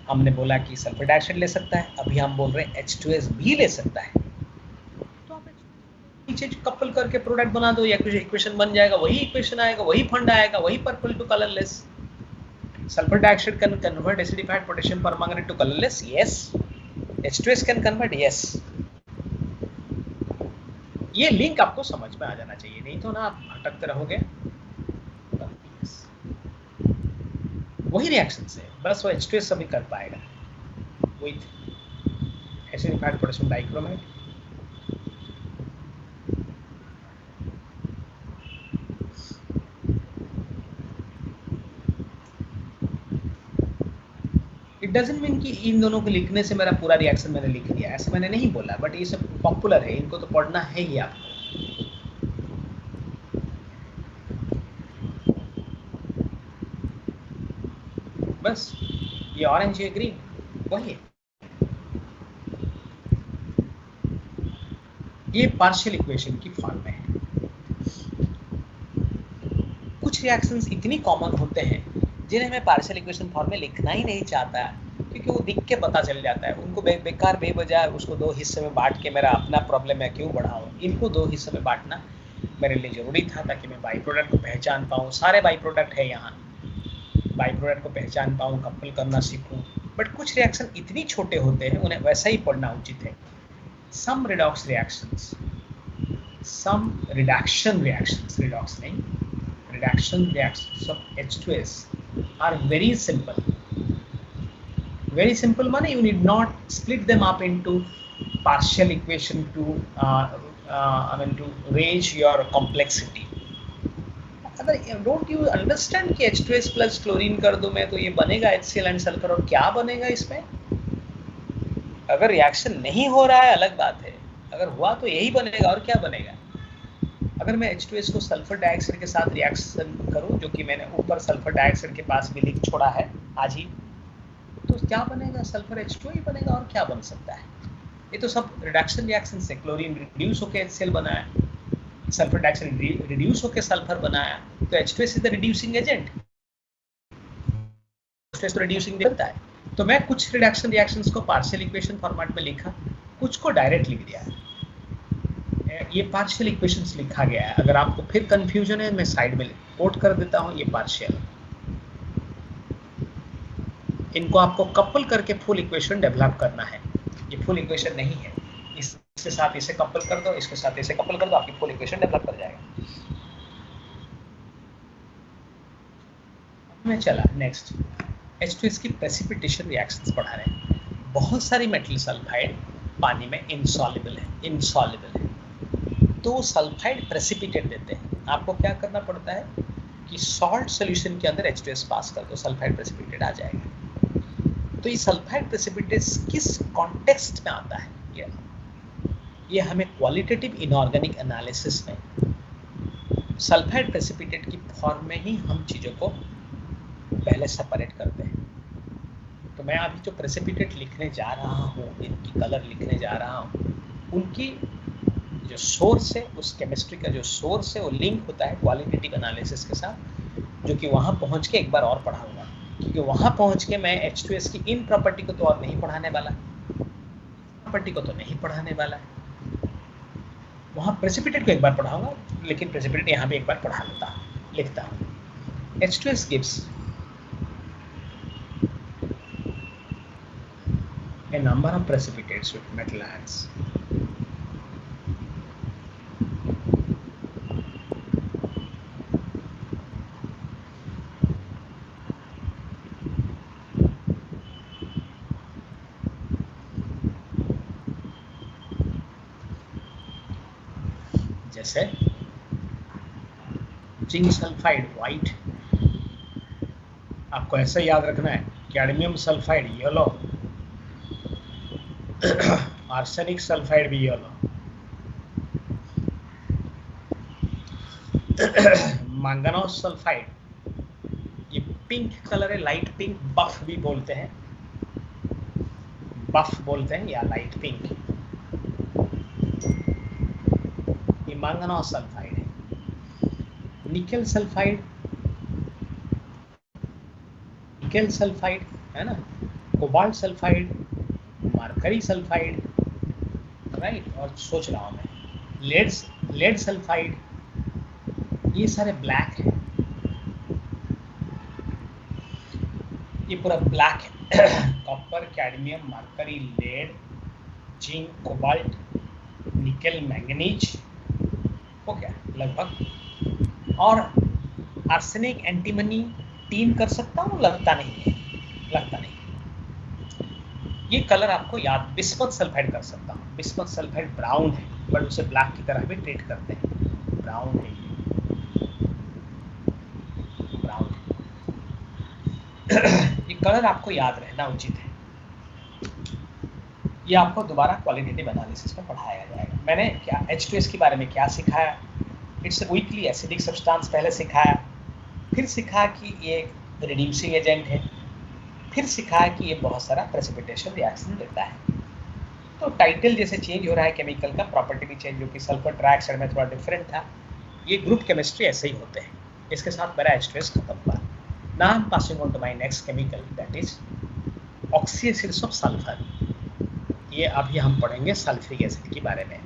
हमने बोला कि सल्फर डाइऑक्साइड ले सकता है, अभी हम बोल रहे हैं H2S भी ले सकता है। तो आप नीचे कपल करके प्रोडक्ट बना दो, या कुछ इक्वेशन बन जाएगा, वही इक्वेशन आएगा, वही फंड आएगा, वही purple to colourless. Sulfur dioxide can convert acidified potassium permanganate to colorless. Yes. H2S can convert. Yes. ये लिंक आपको समझ में आ जाना चाहिए, नहीं तो ना आप भटकते रहोगे। वही रिएक्शन से बस वो H2S सभी कर पाएगा with acidified potassium dichromate। It doesn't mean कि इन दोनों को लिखने से मेरा पूरा रिएक्शन मैंने लिख दिया, ऐसा मैंने नहीं बोला, बट ये सब पॉपुलर है, इनको तो पढ़ना है ही आपको। बस ये ऑरेंज ये ग्रीन वही है। ये पार्शियल इक्वेशन की फॉर्म में है। कुछ रिएक्शंस इतनी कॉमन होते हैं जिन्हें मैं पार्शियल इक्वेशन फॉर्म में लिखना ही नहीं चाहता, क्योंकि वो दिख के पता चल जाता है। उनको बेकार बेवजह उसको दो हिस्से में बांट के मेरा अपना प्रॉब्लम है क्यों बढ़ाऊं। इनको दो हिस्से में बांटना मेरे लिए ज़रूरी था ताकि मैं बाई प्रोडक्ट को पहचान पाऊँ। सारे बाई प्रोडक्ट है यहाँ, बाई प्रोडक्ट को पहचान पाऊँ, कपल करना सीखूँ। बट कुछ रिएक्शन इतनी छोटे होते हैं उन्हें वैसा ही पढ़ना उचित है। सम रिडॉक्स रिएक्शंस, सम रिडक्शन रिएक्शंस, रिडॉक्स नहीं, reduction reactions of H2S are very simple. Very simple माने you need not split them up into partial equation to to raise your complexity. अगर don't you understand कि H2S plus chlorine कर दो मैं तो ये बनेगा HCl and सल्फर, और क्या बनेगा इसमें? अगर रिएक्शन नहीं हो रहा है अलग बात है, अगर हुआ तो यही बनेगा, और क्या बनेगा? अगर मैं H2S को सल्फर डाइऑक्साइड के साथ रिएक्शन करूं, जो कि मैंने ऊपर सल्फर डाइऑक्साइड के पास भी लिख छोड़ा है आज ही, तो क्या बनेगा? सल्फर H2 ही बनेगा, और क्या बन सकता है? ये तो सब रिडक्शन रिएक्शन से क्लोरीन रिड्यूस होकर HCl बनाया, सल्फर डाइऑक्साइड रिड्यूस होकर सल्फर बनाया, तो H2S is the reducing agent. H2S तो रिड्यूसिंग देता है। तो मैं कुछ रिडक्शन रिएक्शंस को पार्शियल इक्वेशन फॉर्मेट में लिखा, कुछ को डायरेक्ट लिख दिया है। ये पार्शियल इक्वेशंस लिखा गया है। अगर आपको फिर कंफ्यूजन है मैं साइड में कोट कर देता हूँ, ये पार्शियल। इनको आपको कपल करके फुल इक्वेशन डेवलप करना है। ये फुल इक्वेशन नहीं है, इसके साथ इसे कपल कर दो, इसके साथ इसे कपल कर दो, आपकी फुल इक्वेशन डेवलप कर जाएगा। मैं चला नेक्स्ट, H2S की प्रेसिपिटेशन रिएक्शंस पढ़ा रहे हैं। बहुत सारी मेटल सल्फाइड पानी में इनसॉल्युबल है, तो सल्फाइड प्रेसिपिटेट देते हैं। आपको क्या करना पड़ता है कि सॉल्ट सॉल्यूशन के अंदर H2S पास कर दो, सल्फाइड प्रेसिपिटेट आ जाएगा। तो ये सल्फाइड प्रेसिपिटेट किस कॉन्टेक्स्ट में आता है? ये हमें क्वालिटेटिव इनऑर्गेनिक एनालिसिस में सल्फाइड प्रेसिपिटेट की फॉर्म में ही हम चीज़ों को पहले सेपरेट करते हैं। तो मैं अभी जो प्रेसिपिटेट लिखने जा रहा हूँ, इनकी कलर लिखने जा रहा हूँ, उनकी जो सोर्स है, उस केमिस्ट्री का जो सोर्स है वो लिंक होता है क्वालिटेटिव एनालिसिस के साथ, जो कि वहाँ पहुँच के एक बार और पढ़ाऊँगा, क्योंकि वहाँ पहुँच के मैं H2S की इन प्रॉपर्टी को तो और नहीं पढ़ाने वाला, प्रॉपर्टी को तो नहीं पढ़ाने वाला है। वहाँ प्रेसिपिटेट को एक बार पढ़ाऊँगा, लेकिन प्रेसिपिटेट यहाँ भी एक बार पढ़ा लिखता हूँ। H2S gives a number of precipitates with metal ions. जैसे जिंक सल्फाइड व्हाइट, आपको ऐसा याद रखना है। Cadmium sulphide yellow, arsenic sulphide भी येलो, मैंगनीज सल्फाइड ये पिंक कलर है, लाइट पिंक, बफ भी बोलते हैं, बफ बोलते हैं या लाइट पिंक, ये मैंगनीज सल्फाइड है। निकेल सल्फाइड निकेल सल्फाइड है ना, cobalt sulphide, mercury sulphide, right, और सोच रहा हूँ मैं लेड सल्फाइड, ये सारे ब्लैक है, ये पूरा ब्लैक है। Copper, cadmium, mercury, lead, zinc, cobalt, nickel, manganese, हो गया लगभग। और आर्सेनिक, एंटीमनी, टीन कर सकता हूँ? लगता नहीं है, लगता नहीं। ये कलर आपको याद, बिस्मथ सल्फाइड कर सकता हूँ। बिस्मथ सल्फाइड ब्राउन है, बट उसे ब्लैक की तरह भी ट्रीट करते हैं। ब्राउन है, ये ब्राउन है। ये कलर आपको याद रहना उचित है। ये आपको दोबारा क्वालिटेटिव एनालिसिस में पढ़ाया जाएगा। मैंने क्या H2S के बारे में क्या सिखाया, इट्स वीकली एसिडिक सब्सटेंस पहले सिखाया, फिर सिखाया कि ये रिड्यूसिंग एजेंट है, फिर सिखाया कि ये बहुत सारा प्रेसिपिटेशन रिएक्शन देता है। तो टाइटल जैसे चेंज हो रहा है केमिकल का, प्रॉपर्टी भी चेंज, जो कि सल्फर ट्राइऑक्साइड में थोड़ा डिफरेंट था। ये ग्रुप केमिस्ट्री ऐसे ही होते हैं। इसके साथ मेरा H2S खत्म हुआ। Now I am passing on to my next chemical, that is oxy acids of sulphur. ये अभी हम पढ़ेंगे सल्फ्रिक एसिड के बारे में।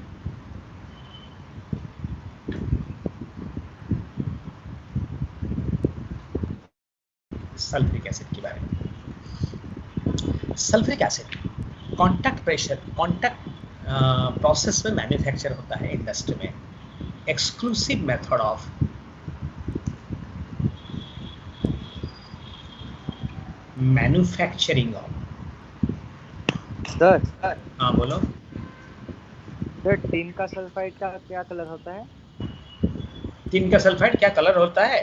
सल्फ्रिक एसिड के बारे में। Sulphuric acid contact pressure, contact process में मैन्युफैक्चर होता है इंडस्ट्री में। Exclusive method of manufacturing of. Sir हाँ बोलो। सर टिन का सल्फाइड का क्या कलर होता है? टिन का सल्फाइड क्या कलर होता है?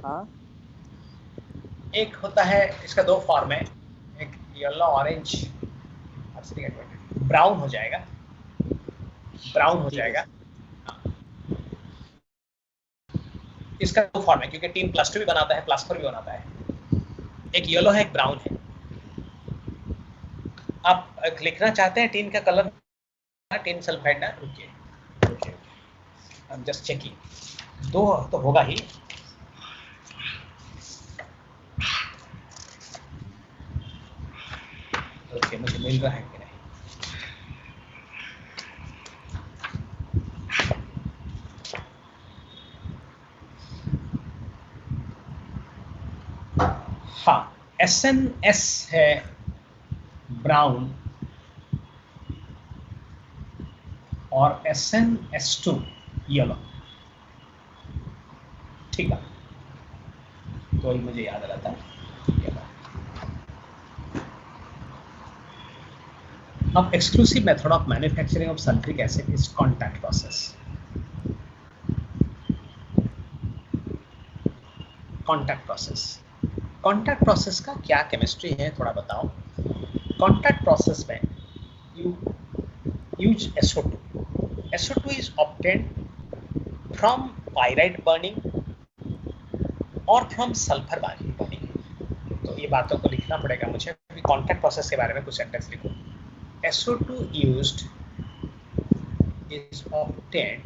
हाँ, एक होता है, इसका दो फॉर्म है, एक येलो ऑरेंज, ब्राउन हो जाएगा, ब्राउन हो जाएगा। इसका दो फॉर्म है, क्योंकि टिन +2 भी बनाता है, +4 भी बनाता है। एक येलो है, एक ब्राउन है। आप लिखना चाहते हैं टिन का कलर, टिन सल्फाइड ना, रुकिए रुकिए, आई एम जस्ट चेकिंग। दो तो होगा ही। ओके, मुझे मिल रहा है कि नहीं? हाँ, SNS है ब्राउन और SnS2 येलो। ठीक है, तो ही मुझे याद रहता है येलो। अब exclusive method of manufacturing of sulphuric acid is contact process. Contact process, contact process का क्या केमिस्ट्री है थोड़ा बताओ। कॉन्टैक्ट प्रोसेस में you use SO2. SO2 is obtained from pyrite burning और from sulfur burning. तो ये बातों को लिखना पड़ेगा मुझे, अभी कॉन्टैक्ट प्रोसेस के बारे में कुछ सेंटेंस लिखो। SO2 used is obtained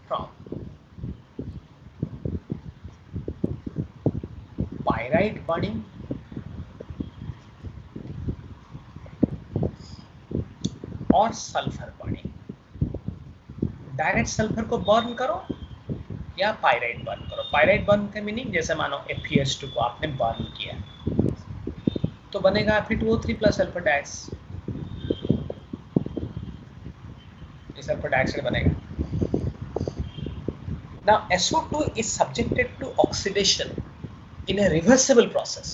from pyrite burning और सल्फर बर्निंग। डायरेक्ट सल्फर को बर्न करो या पायराइट बर्न करो। पायराइट बर्न का मीनिंग, जैसे मानो FeS2 को आपने बर्न किया तो बनेगा Fe2O3 प्लस सल्फर डाइऑक्साइड, ये सल्फर डाइऑक्साइड बनेगा। Now SO2 is subjected to oxidation in a reversible process.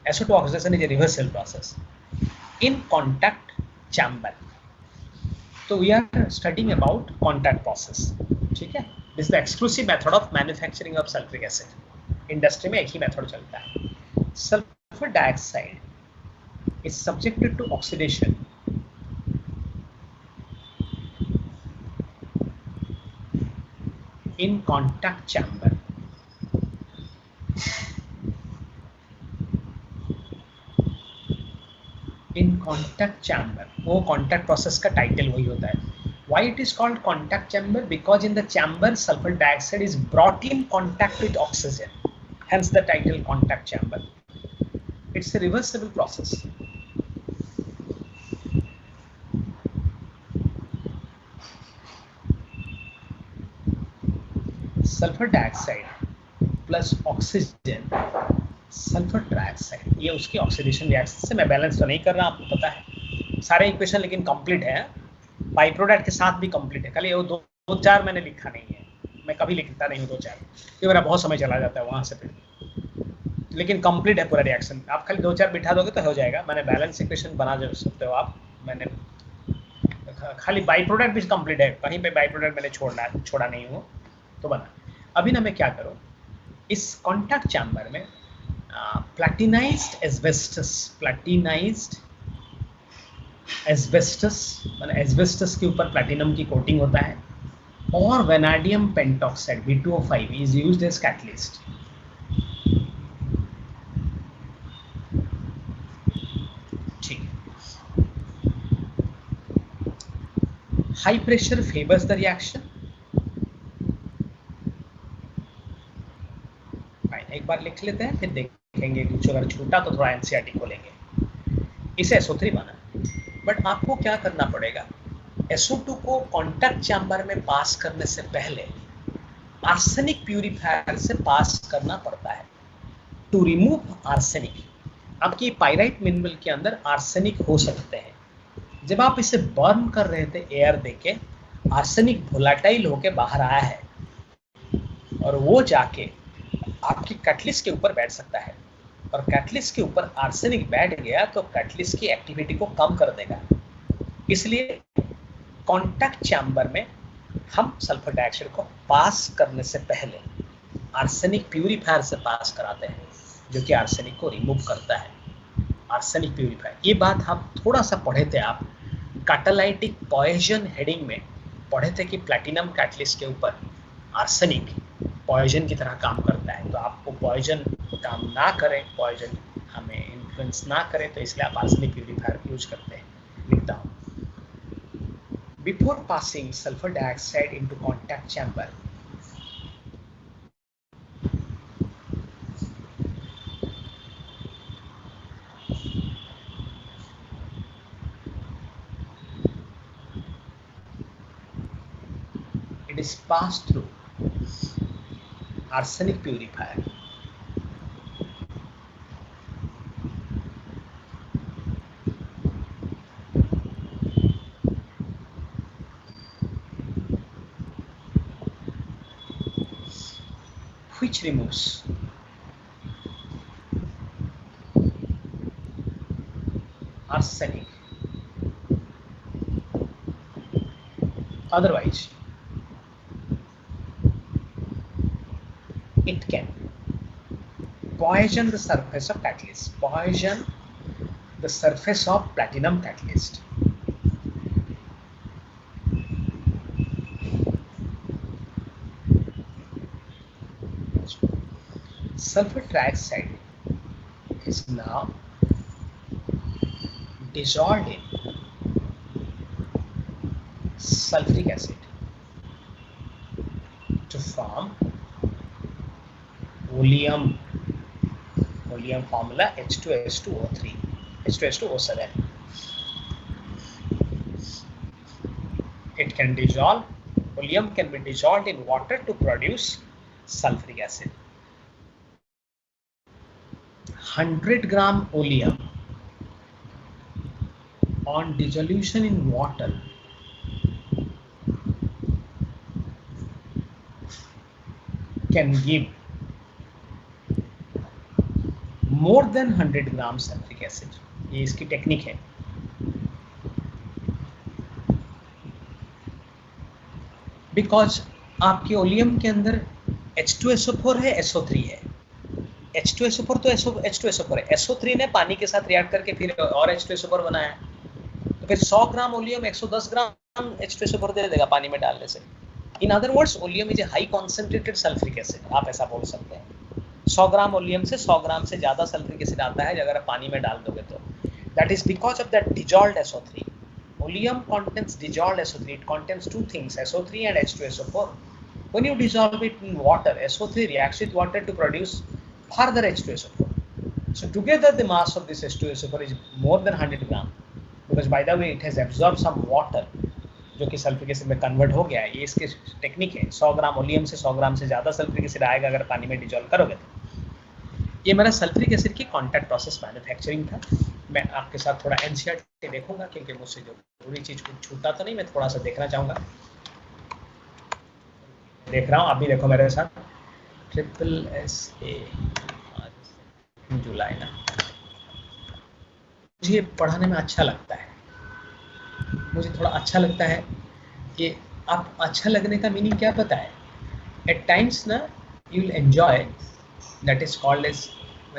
SO2 oxidation is a reversible process in contact chamber. So we are studying about contact process. ठीक है, this is the exclusive method of manufacturing of sulfuric acid. Industry में एक ही method चलता है। Sulphur dioxide is subjected to oxidation in contact chamber. In contact chamber, वो contact process का title वही होता है। Why it is called contact chamber? Because in the chamber sulfur dioxide is brought in contact with oxygen. hence the title contact chamber. It's a reversible process. Sulphur dioxide plus oxygen sulphur trioxide, ये उसकी oxidation reaction से मैं balance तो नहीं कर रहा, आपको पता है सारे इक्वेशन, लेकिन कंप्लीट है, बाई प्रोडक्ट के साथ भी कंप्लीट है। खाली वो दो चार मैंने लिखा नहीं है, मैं कभी लिखता नहीं हूँ 2-4 क्योंकि मेरा बहुत समय चला जाता है वहाँ से, फिर लेकिन कंप्लीट है पूरा रिएक्शन। आप खाली 2-4 बिठा दोगे तो हो जाएगा। मैंने बैलेंस इक्वेशन बना दे सकते हो आप, मैंने खाली बाई प्रोडक्ट भी कंप्लीट है, कहीं पे बाई प्रोडक्ट मैंने छोड़ा नहीं हूँ तो बना। अभी ना मैं क्या करूँ, इस कॉन्टैक्ट चैम्बर में प्लैटिनाइज्ड एस्बेस्टस माने एस्बेस्टस के ऊपर प्लैटिनम की कोटिंग होता है, और vanadium pentoxide V2O5 is used as catalyst. ठीक, high pressure favours the reaction. एक बार लिख लेते हैं, फिर देखेंगे कुछ अगर छूटा तो थोड़ा एनसीईआरटी खोलेंगे। इसे SO3 माना, बट आपको क्या करना पड़ेगा, SO2 को कॉन्टैक्ट चैम्बर में पास करने से पहले आर्सेनिक प्यूरिफायर से पास करना पड़ता है टू रिमूव आर्सेनिक। आपकी पाइराइट मिनरल के अंदर आर्सेनिक हो सकते हैं, जब आप इसे बर्न कर रहे थे एयर देके, आर्सेनिक वोलेटाइल होके बाहर आया है और वो जाके आपकी कैटलिस्ट के ऊपर बैठ सकता है, और कैटलिस्ट के ऊपर आर्सेनिक बैठ गया तो कैटलिस्ट की एक्टिविटी को कम कर देगा। इसलिए कॉन्टैक्ट चैम्बर में हम सल्फर डाइऑक्साइड को पास करने से पहले आर्सेनिक प्यूरिफायर से पास कराते हैं, जो कि आर्सेनिक को रिमूव करता है। आर्सेनिक प्यूरिफायर, ये बात हम थोड़ा सा पढ़े थे, आप कैटालाइटिक पॉइजन हेडिंग में पढ़े थे कि प्लैटिनम कैटलिस्ट के ऊपर आर्सेनिक पॉइजन की तरह काम करता है। तो आपको पॉइजन काम ना करे, पॉइजन हमें इन्फ्लुएंस ना करे, तो इसलिए आप आर्सेनिक प्यूरिफायर यूज करते हैं। लिखता हूँ, before passing sulphur dioxide into contact chamber, it is passed through arsenic purifier. Which removes arsenic. Otherwise, it can poison the surface of catalyst, poison the surface of platinum catalyst. Sulfur trioxide is now dissolved in sulfuric acid to form oleum formula H2S2O3, H2S2O7. It can dissolve, oleum can be dissolved in water to produce sulfuric acid. 100 gram oleum on dissolution in water can give more than 100 gram sulfuric acid. ये इसकी technique है। Because आपके oleum के अंदर H2SO4 है, SO3 है। H2SO4 तो H2SO4 है, SO3 ने पानी के साथ रिएक्ट करके फिर और H2SO4 बनाया, तो फिर 100 ग्राम ओलियम 110 ग्राम H2SO4 दे देगा पानी में डालने से। In other words, oleum is a high concentrated sulphuric acid, आप ऐसा बोल सकते हैं। 100 ग्राम ओलियम से 100 ग्राम से ज़्यादा सल्फ्रिक एसिड आता है अगर आप पानी में डाल दोगे तो। That is because of that dissolved SO3. Oleum contains dissolved SO3. It contains two things, SO3 and H2SO4. When you dissolve it in water, SO3 reacts with water to produce further H2SO4. So together the mass of this H2SO4 is more than 100 gram, because by the way it has absorbed some water जो कि sulphuric acid में convert हो गया है। ये इसकी technique है। 100 ग्राम oleum से 100 ग्राम से ज़्यादा सल्फ्रिक एसिड आएगा अगर पानी में डिजोल्व करोगे तो। ये मेरा सल्फ्रिक एसिड की कॉन्टैक्ट प्रोसेस मैन्युफैक्चरिंग था। मैं आपके साथ थोड़ा एनसीईआरटी देखूंगा क्योंकि मुझसे जो पूरी चीज़ कुछ छूटा तो नहीं, मैं थोड़ा सा देखना चाहूँगा। देख रहा हूँ, आप भी देखो मेरे साथ। SSA जुलाई ना, मुझे पढ़ाने में अच्छा लगता है, मुझे थोड़ा अच्छा लगता है कि आप अच्छा लगने का मीनिंग क्या पता है? एट टाइम्स ना you will enjoy, that is called as,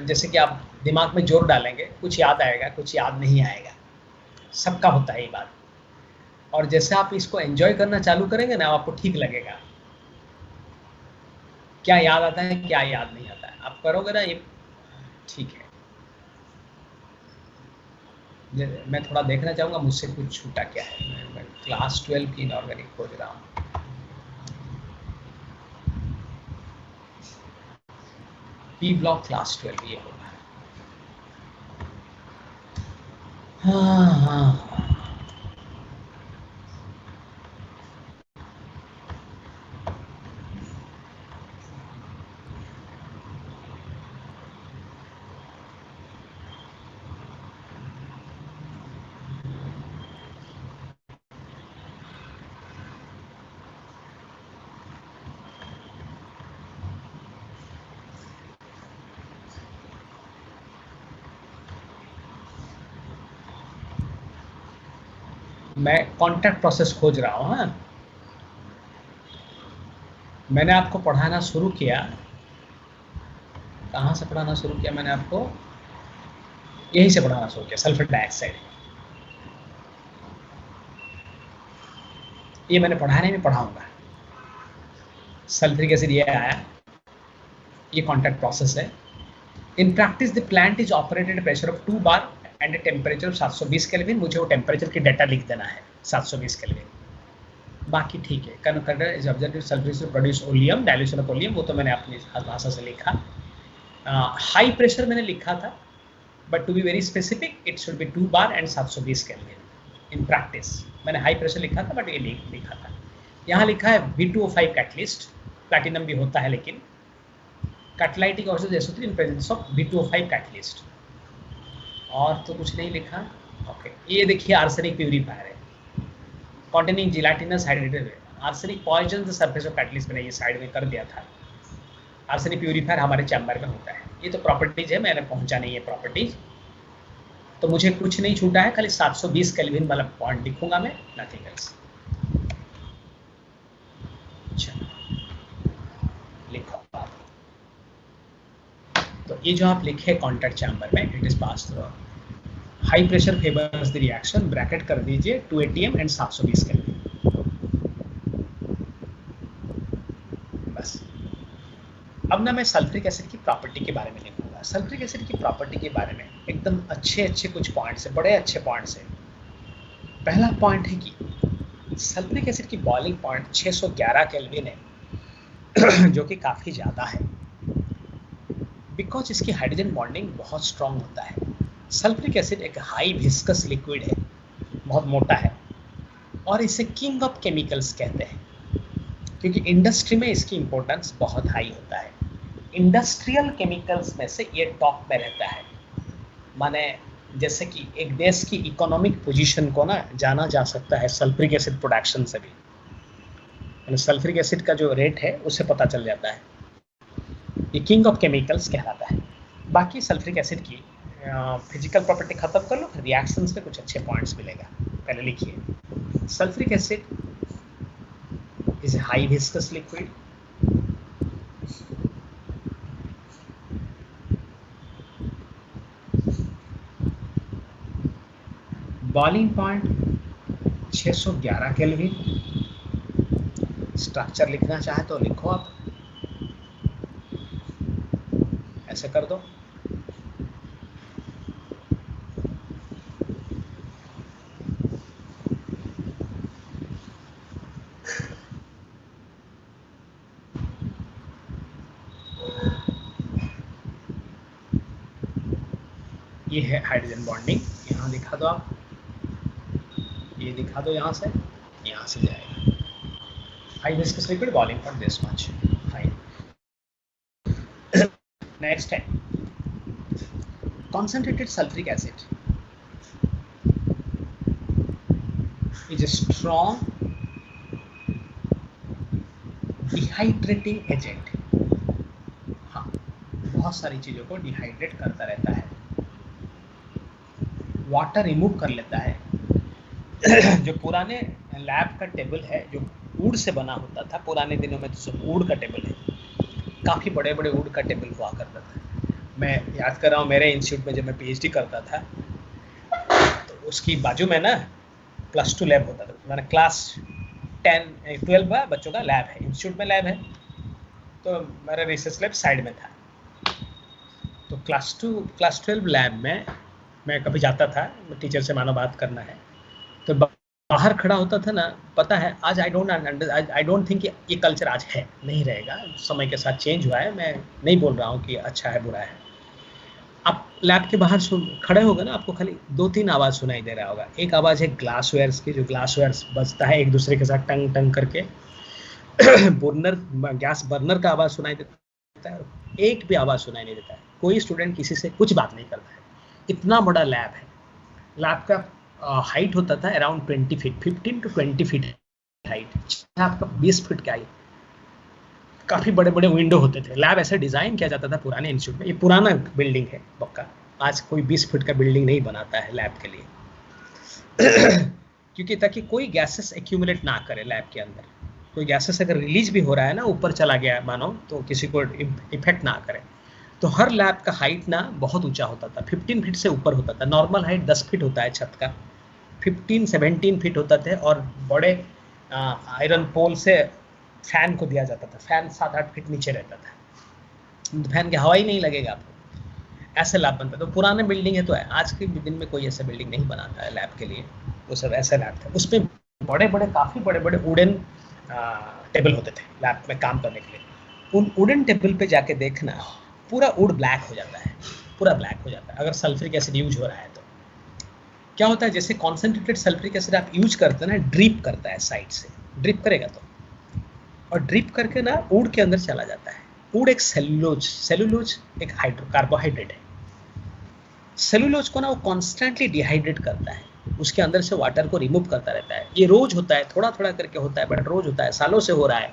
जैसे कि आप दिमाग में जोर डालेंगे, कुछ याद आएगा, कुछ याद नहीं आएगा, सबका होता है ये बात। और जैसे आप इसको एंजॉय करना चालू करेंगे ना, आपको ठीक लगेगा क्या याद आता है क्या याद नहीं आता है। आप करोगे ना ये, ठीक है। मैं थोड़ा देखना चाहूँगा मुझसे कुछ छूटा क्या है। मैं क्लास 12 की इनऑर्गेनिक खोज रहा हूँ। पी ब्लॉक क्लास 12 ये होगा। हाँ। मैं कॉन्टैक्ट प्रोसेस खोज रहा हूँ। हाँ, मैंने आपको पढ़ाना शुरू किया, कहाँ से पढ़ाना शुरू किया मैंने आपको? यहीं से पढ़ाना शुरू किया, सल्फर डाइऑक्साइड। ये मैंने पढ़ाने में पढ़ाऊंगा। सल्फ्रिक एसिड ये आया, ये कॉन्टैक्ट प्रोसेस है। In practice the plant is operated pressure of 2 bar and a temperature of 720 kelvin. मुझे वो टेम्परेचर की डाटा लिख देना है, 720 केल्विन। बाकी ठीक है। Conductor is observed sulphuric to produce oleum, dilution of oleum, वो तो मैंने अपनी भाषा से लिखा। हाई प्रेशर मैंने लिखा था, but to be very specific it should be 2 bar and 720 kelvin. In practice मैंने हाई प्रेशर लिखा था, बट ये लिखा था। यहाँ लिखा है V2O5 कैटलिस्ट, प्लैटिनम भी होता है लेकिन catalytic oxygen SO3 in presence of V2O5 catalyst. और तो कुछ नहीं लिखा। ओके, ये देखिए आर्सेनिक प्यूरीफायर है containing gelatinous hydrated arsenic poison the surface of catalyst. मैंने ये साइड में कर दिया था। आर्सेनिक प्यूरीफायर हमारे चैम्बर में होता है। ये तो प्रॉपर्टीज है, मैंने पहुंचा नहीं है प्रॉपर्टीज, तो मुझे कुछ नहीं छूटा है, खाली 720 केल्विन वाला पॉइंट लिखूंगा मैं, नथिंग एल्स। लिखो आप। तो ये जो आप लिखे कॉन्टैक्ट चैम्बर में, it is pass through high pressure favours the reaction, bracket कर दीजिए 2 ATM एंड 720 केल्विन। बस अब ना मैं सल्फ्रिक एसिड की प्रॉपर्टी के बारे में लिखूंगा। सल्फ्रिक एसिड की प्रॉपर्टी के बारे में एकदम अच्छे कुछ पॉइंट्स है, बड़े अच्छे पॉइंट्स है। पहला पॉइंट है कि सल्फ्रिक एसिड की बॉइलिंग पॉइंट 611 केल्विन है जो कि काफ़ी ज़्यादा है, बिकॉज इसकी हाइड्रोजन बॉन्डिंग बहुत स्ट्रांग होता है। सल्फ्रिक एसिड एक हाई विस्कस लिक्विड है, बहुत मोटा है, और इसे किंग ऑफ केमिकल्स कहते हैं क्योंकि इंडस्ट्री में इसकी इंपॉर्टेंस बहुत हाई होता है। इंडस्ट्रियल केमिकल्स में से ये टॉप में रहता है। माने जैसे कि एक देश की इकोनॉमिक पोजीशन को ना जाना जा सकता है सल्फ्रिक एसिड प्रोडक्शन से भी, यानी सल्फ्रिक एसिड का जो रेट है उससे पता चल जाता है। ये किंग ऑफ केमिकल्स कहलाता है। बाकी सल्फ्रिक एसिड की फिजिकल प्रॉपर्टी खत्म कर लो, रिएक्शंस पे कुछ अच्छे पॉइंट्स मिलेगा। पहले लिखिए, sulphuric acid is a high viscous liquid. Boiling point 611 kelvin. Structure लिखना चाहे तो लिखो, आप ऐसे कर दो। ये है हाइड्रोजन बॉन्डिंग, यहाँ दिखा दो आप, ये दिखा दो यहाँ से जाएगा। High viscous liquid volume for this much, fine. Next है concentrated sulfuric acid is a strong dehydrating agent। हाँ, बहुत सारी चीजों को डिहाइड्रेट करता रहता है, वाटर रिमूव कर लेता है। जो पुराने लैब का टेबल है जो वुड से बना होता था, पुराने दिनों में तो सब वुड का टेबल है, काफ़ी बड़े बड़े वुड का टेबल हुआ करता था। मैं याद कर रहा हूँ मेरे इंस्टीट्यूट में जब मैं पीएचडी करता था तो उसकी बाजू में ना +2 लैब होता था, मैंने क्लास 10-12 का बच्चों का लैब है, इंस्टीट्यूट में लैब है, तो मेरा रिसर्च लैब साइड में था। तो क्लास 12 लैब में मैं कभी जाता था, टीचर से मानो बात करना है, तो बाहर खड़ा होता था ना, पता है आज आई डोंट थिंक ये कल्चर आज है, नहीं रहेगा, समय के साथ चेंज हुआ है, मैं नहीं बोल रहा हूँ कि अच्छा है बुरा है। आप लैब के बाहर खड़े होगे ना, आपको खाली 2-3 आवाज़ सुनाई दे रहा होगा। एक आवाज़ है ग्लासवेयर्स की, जो ग्लासवेयर्स बजता है एक दूसरे के साथ टंग टंग करके। गैस बर्नर का आवाज़ सुनाई देता है, एक भी आवाज़ सुनाई नहीं देता है, कोई स्टूडेंट किसी से कुछ बात नहीं करता है। इतना बड़ा लैब है। लैब का हाइट होता था around 20 feet, 15 to 20 feet height, आपका 20 फीट का हाइट। काफ़ी बड़े बड़े विंडो होते थे। लैब ऐसे डिज़ाइन किया जाता था पुराने इंस्टीट्यूट में। ये पुराना बिल्डिंग है पक्का, आज कोई 20 फीट का बिल्डिंग नहीं बनाता है लैब के लिए। क्योंकि ताकि कोई गैसेस एक्यूमुलेट ना करे लैब के अंदर, कोई गैसेस अगर रिलीज भी हो रहा है ना, ऊपर चला गया मानो, तो किसी को इफेक्ट ना करे। तो हर लैब का हाइट ना बहुत ऊंचा होता था, 15 फीट से ऊपर होता था। नॉर्मल हाइट 10 फीट होता है छत का, 15-17 फीट होता थे। और बड़े आयरन पोल से फैन को दिया जाता था, फैन 7-8 फीट नीचे रहता था, तो फैन की हवा ही नहीं लगेगा आपको, ऐसे लैब बनता। तो पुराने बिल्डिंग है, तो है। आज के दिन में कोई ऐसा बिल्डिंग नहीं बनाता है लैब के लिए, वो सब ऐसे लैब थे। उसमें बड़े बड़े काफ़ी बड़े बड़े वुडन टेबल होते थे लैब में काम करने के लिए। उन वुडन टेबल पे जाके देखना, पूरा वुड ब्लैक हो जाता है, पूरा ब्लैक हो जाता है अगर सल्फ्यूरिक एसिड यूज हो रहा है। तो क्या होता है, जैसे कॉन्सेंट्रेटेड सल्फ्यूरिक एसिड आप यूज करते हैं ना, ड्रिप करता है साइड से, ड्रिप करेगा तो, और ड्रिप करके ना वुड के अंदर चला जाता है। वुड एक सेलुलोज एक कार्बोहाइड्रेट है। सेलुलोज को ना वो कॉन्स्टेंटली डिहाइड्रेट करता है, उसके अंदर से वाटर को रिमूव करता रहता है। ये रोज होता है, थोड़ा थोड़ा करके होता है, बट रोज होता है, सालों से हो रहा है।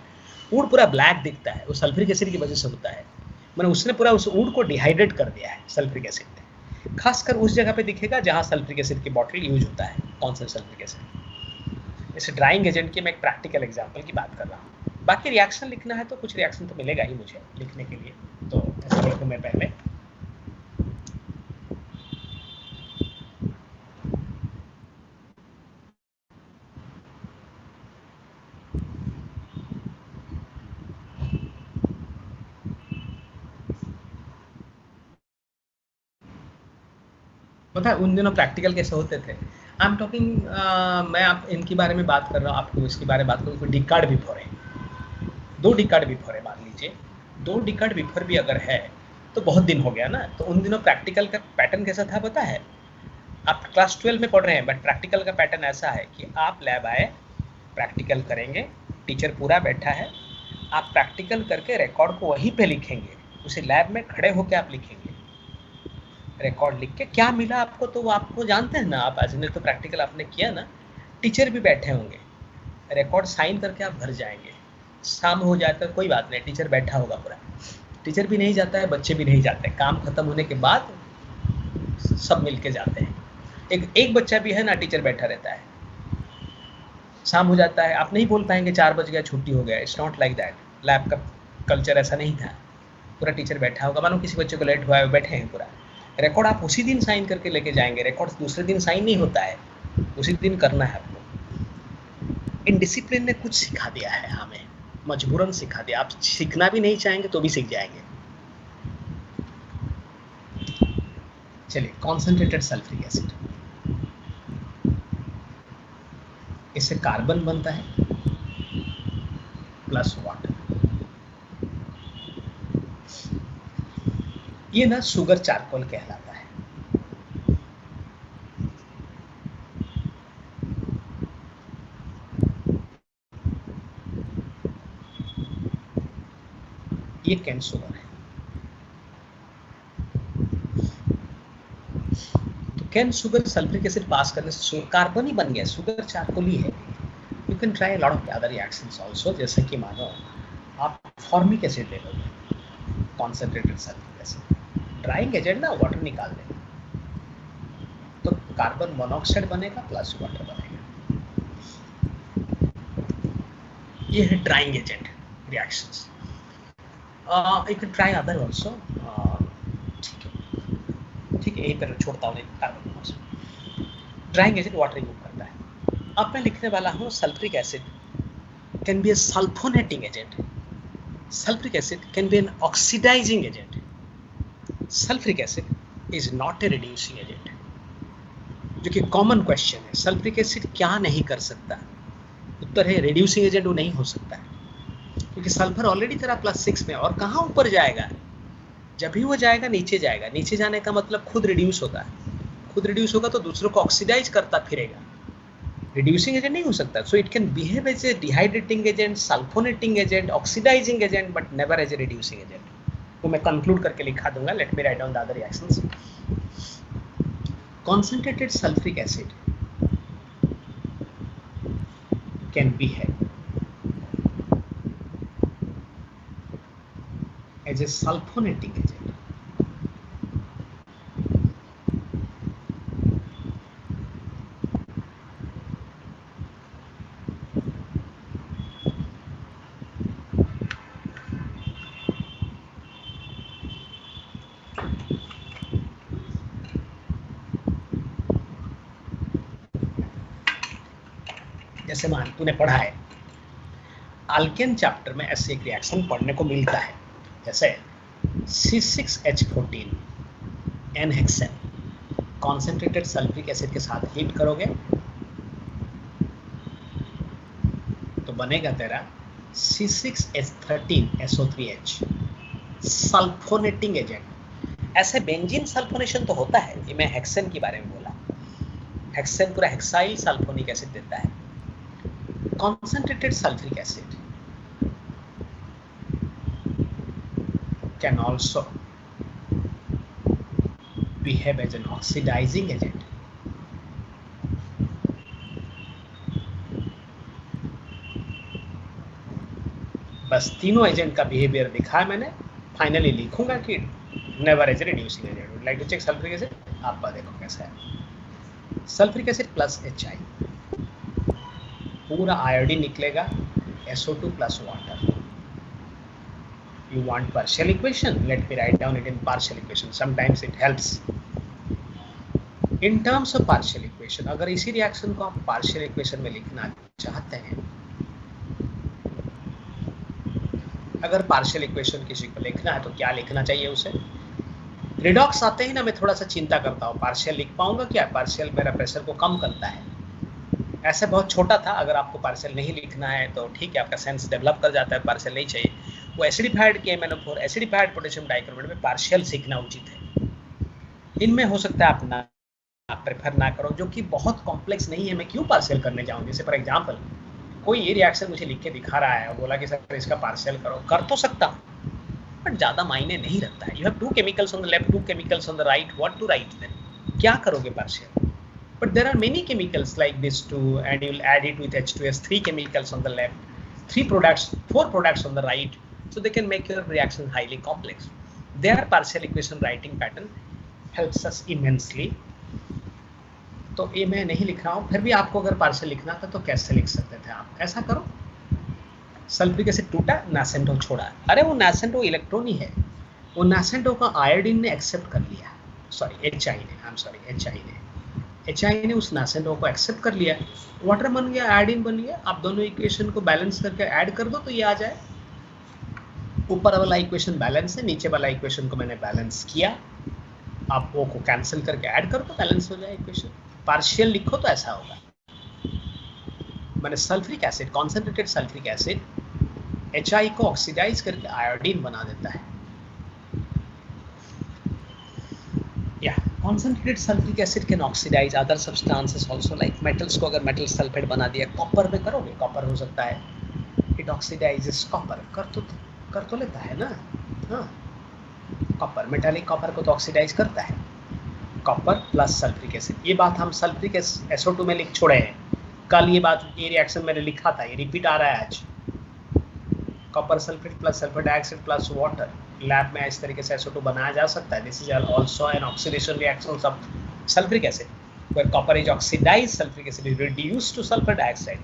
वुड पूरा ब्लैक दिखता है, वो सल्फ्यूरिक एसिड की वजह से होता है। मैंने उसने पूरा उस वुड को डिहाइड्रेट कर दिया है सल्फ्यूरिक एसिड ने। खासकर उस जगह पे दिखेगा जहाँ सल्फ्यूरिक एसिड की बॉटल यूज होता है। कौन सा सल्फ्यूरिक एसिड? इस ड्राइंग एजेंट की मैं एक प्रैक्टिकल एग्जांपल की बात कर रहा हूँ। बाकी रिएक्शन लिखना है तो कुछ रिएक्शन तो मिलेगा ही मुझे लिखने के लिए, तो ऐसे लिखूँ मैं पहले। पता है उन दिनों प्रैक्टिकल कैसे होते थे? आई एम टॉकिंग, मैं आप इनके बारे में बात कर रहा हूँ, आपको इसके बारे में बात करूँ। डिकाड बिफोर है, 2 डिकाड बिफोर है, मान लीजिए 2 डिकाड बिफोर भी अगर है तो बहुत दिन हो गया ना। तो उन दिनों प्रैक्टिकल का पैटर्न कैसा था पता है? आप क्लास 12 में पढ़ रहे हैं, बट प्रैक्टिकल का पैटर्न ऐसा है कि आप लैब आए, प्रैक्टिकल करेंगे, टीचर पूरा बैठा है, आप प्रैक्टिकल करके रिकॉर्ड को वहीं पे लिखेंगे, उसे लैब में खड़े होकर आप लिखेंगे। रिकॉर्ड लिख के क्या मिला आपको, तो वो आपको जानते हैं ना, आप आज ने तो प्रैक्टिकल आपने किया ना, टीचर भी बैठे होंगे, रिकॉर्ड साइन करके आप घर जाएंगे। शाम हो जाता है, कोई बात नहीं, टीचर बैठा होगा पूरा, टीचर भी नहीं जाता है, बच्चे भी नहीं जाते, काम खत्म होने के बाद सब मिल के जाते हैं। एक बच्चा भी है ना, टीचर बैठा रहता है। शाम हो जाता है, आप नहीं बोल पाएंगे 4 बज गया, छुट्टी हो गया। It's not like that. Lab का कल्चर ऐसा नहीं था, पूरा टीचर बैठा होगा। मानो किसी बच्चे को लेट हुआ है, बैठे हैं पूरा। रिकॉर्ड आप उसी दिन साइन करके लेके जाएंगे, रिकॉर्ड दूसरे दिन साइन नहीं होता है, उसी दिन करना है आपको। इन डिसिप्लिन ने कुछ सिखा दिया है हमें, मजबूरन सिखा दिया। आप सीखना भी नहीं चाहेंगे तो भी सीख जाएंगे। चलिए, कॉन्सेंट्रेटेड सल्फ्यूरिक एसिड, इससे कार्बन बनता है प्लस वाटर। ये ना शुगर चारकोल कहलाता है। ये कैन शुगर है। तो कैन शुगर सल्फ्रिक एसिड पास करने से कार्बन ही बन गया, शुगर चारकोल ही है। You can try lot of other reactions also, जैसे कि मानो आप फॉर्मिक एसिड ले लोगे, concentrated sulphuric acid, drying agent ना, वाटर निकाल देगा तो कार्बन मोनोऑक्साइड बनेगा प्लस वाटर बनेगा। ये है drying agent reactions. You can try other also. ठीक है, यहीं पर छोड़ता हूँ carbon monoxide. Drying agent water remove करता है। अब मैं लिखने वाला हूँ sulphuric acid can B A सल्फोनेटिंग agent, sulphuric acid can be an oxidising agent, sulphuric acid is not a reducing agent. जो कि कॉमन क्वेश्चन है, सल्फ्रिक एसिड क्या नहीं कर सकता? उत्तर है रिड्यूसिंग एजेंट वो नहीं हो सकता है, क्योंकि सल्फर ऑलरेडी तेरा +6 में, और कहाँ ऊपर जाएगा? जब भी वो जाएगा नीचे जाएगा, नीचे जाने का मतलब खुद रिड्यूस होगा, खुद रिड्यूस होगा तो दूसरों को ऑक्सीडाइज करता फिरेगा, रिड्यूसिंग एजेंट नहीं हो सकता। So it can behave as a dehydrating agent, sulphonating agent, oxidising agent, but never as a reducing agent. वो मैं कंक्लूड करके लिखा दूंगा। Let me write down the other reactions. Concentrated sulfuric acid can behave as a sulfonating agent. जैसे मान तूने पढ़ा है अल्केन चैप्टर में ऐसे एक रिएक्शन पढ़ने को मिलता है, जैसे C6H14 N-हेक्सेन कॉन्सेंट्रेटेड सल्फ्रिक एसिड के साथ हीट करोगे तो बनेगा तेरा C6H13 SO3H सल्फोनेटिंग एजेंट। ऐसे बेंजीन सल्फोनेशन तो होता है, ये मैं हेक्सेन के बारे में बोला। हेक्सेन पूरा हेक्साइल सल्फोनिक एसिड देता है। Concentrated sulfuric acid can also behave as an oxidizing agent. बस तीनों एजेंट का बिहेवियर दिखा है मैंने। फाइनली लिखूंगा कि never as reducing agent. Would like to check sulphuric acid, आप देखो कैसा है। सल्फ्रिक एसिड प्लस HI, पूरा आयोडीन निकलेगा, SO2 plus water. You want partial equation, let me write down it in partial equation, sometimes it helps in terms of partial equation. अगर इसी reaction को आप पार्शियल इक्वेशन में लिखना चाहते हैं, अगर पार्शियल इक्वेशन किसी को लिखना है तो क्या लिखना चाहिए उसे? रिडॉक्स आते ही ना मैं थोड़ा सा चिंता करता हूँ, पार्शियल लिख पाऊंगा क्या? पार्शियल मेरा प्रेशर को कम करता है। ऐसे बहुत छोटा था, अगर आपको पार्शियल नहीं लिखना है तो ठीक है, आपका सेंस डेवलप कर जाता है, पार्शियल नहीं चाहिए। वो acidified KMnO4 acidified potassium dichromate में पार्शियल सीखना उचित है। इनमें हो सकता है आप ना प्रेफर ना करो, जो कि बहुत कॉम्प्लेक्स नहीं है। मैं क्यों पार्शियल करने जाऊँ? जैसे फॉर एग्जाम्पल कोई ये रिएक्शन मुझे लिख के दिखा रहा है, बोला कि सर इसका पार्शियल करो, कर तो सकता हूँ बट ज़्यादा मायने नहीं रखता है। You have 2 chemicals on the left, 2 chemicals on the right, what to write then? क्या करोगे partial? But there are many chemicals like this too, and you'll add it with H2S, 3 chemicals on the left, 4 products on the right, so they can make your reaction highly complex. Their partial equation writing pattern helps us immensely. तो ये मैं नहीं लिख रहा हूँ, फिर भी आपको अगर पार्शियल लिखना था तो कैसे लिख सकते थे आप? ऐसा करो, सल्फ्रिक एसिड टूटा, नासेंटो छोड़ा। अरे वो नासेंटो इलेक्ट्रॉन ही है, वो नासेंटो का आयोडीन ने एक्सेप्ट कर लिया, सॉरी HI ने उस नासेंटो को एक्सेप्ट कर लिया, वाटर बन गया, आयोडीन बन गया। आप दोनों इक्वेशन को बैलेंस करके ऐड कर दो तो ये आ जाए। ऊपर वाला इक्वेशन बैलेंस है, नीचे वाला इक्वेशन को मैंने बैलेंस किया, आप वो को कैंसिल करके ऐड कर दो, बैलेंस हो जाए इक्वेशन। पार्शियल लिखो तो ऐसा होगा। मैंने sulphuric acid, concentrated sulphuric acid HI को ऑक्सीडाइज करके आयोडीन बना देता है। Concentrated sulfuric acid can oxidize other substances also, like metals को अगर metal sulfate बना दिया, कॉपर में करोगे, कॉपर हो सकता है, it oxidizes copper, कर तो लेता है ना। हाँ, कॉपर, मेटालिक कॉपर को तो ऑक्सीडाइज करता है, कॉपर प्लस सल्फ्रिक एसिड। ये बात हम सल्फ्रिक SO2 में लिख छोड़े हैं, कल ये बात, ये रिएक्शन मैंने लिखा था, ये रिपीट आ रहा है आज। Copper sulphate plus sulphur dioxide plus water, lab में इस तरीके से SO2 बनाया जा सकता है। This is also an oxidation reaction of sulphuric acid, where copper is oxidized, sulfuric acid is reduced to sulfur dioxide.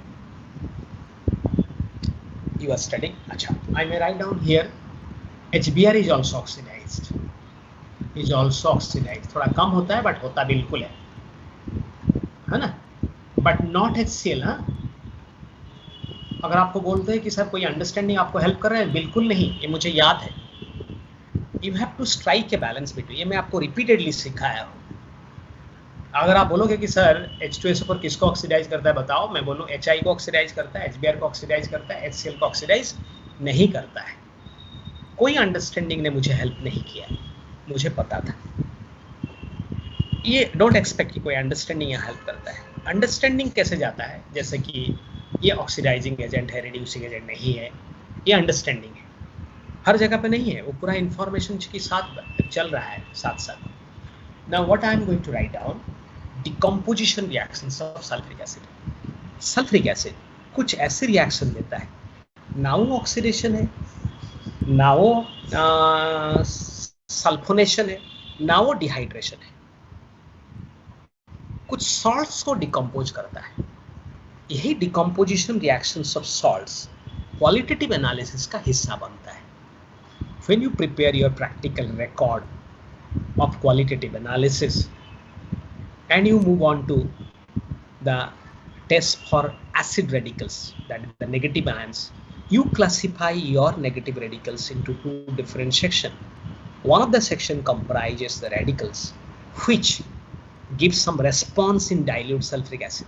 You are studying. अच्छा, I may write down here HBr is also oxidized. Is also oxidized. थोड़ा कम होता है, but होता बिल्कुल है ना? But not HCl, हाँ? अगर आपको बोलते हैं कि सर कोई अंडरस्टैंडिंग आपको हेल्प कर रहे हैं, बिल्कुल नहीं, ये मुझे याद है। You have to strike a balance between, ये मैं आपको रिपीटेडली सिखाया हूँ। अगर आप बोलोगे कि सर H2SO4 किसको ऑक्सीडाइज करता है बताओ, मैं बोलूँ HI को ऑक्सीडाइज करता है, HBr को ऑक्सीडाइज करता है, HCl को ऑक्सीडाइज नहीं करता है। कोई अंडरस्टैंडिंग ने मुझे हेल्प नहीं किया, मुझे पता था। ये डोंट एक्सपेक्ट कि कोई अंडरस्टैंडिंग या हेल्प करता है। अंडरस्टैंडिंग कैसे जाता है, जैसे कि ये ऑक्सीडाइजिंग एजेंट है, रिड्यूसिंग एजेंट नहीं है, ये अंडरस्टैंडिंग है। हर जगह पे नहीं है, वो पूरा इंफॉर्मेशन के साथ चल रहा है साथ साथ। Now what I am going to write down, decomposition reactions of sulfuric acid. Sulfuric acid कुछ ऐसे रिएक्शन देता है, ना वो ऑक्सीडेशन है, ना वो सल्फोनेशन है, ना वो डिहाइड्रेशन है, कुछ सॉल्ट्स को डिकम्पोज करता है। यही decomposition reactions of salts qualitative analysis का हिस्सा बनता है। When you prepare your practical record of qualitative analysis and you move on to the test for acid radicals, that is the negative ions, you classify your negative radicals into two different sections. One of the section comprises the radicals which give some response in dilute sulfuric acid,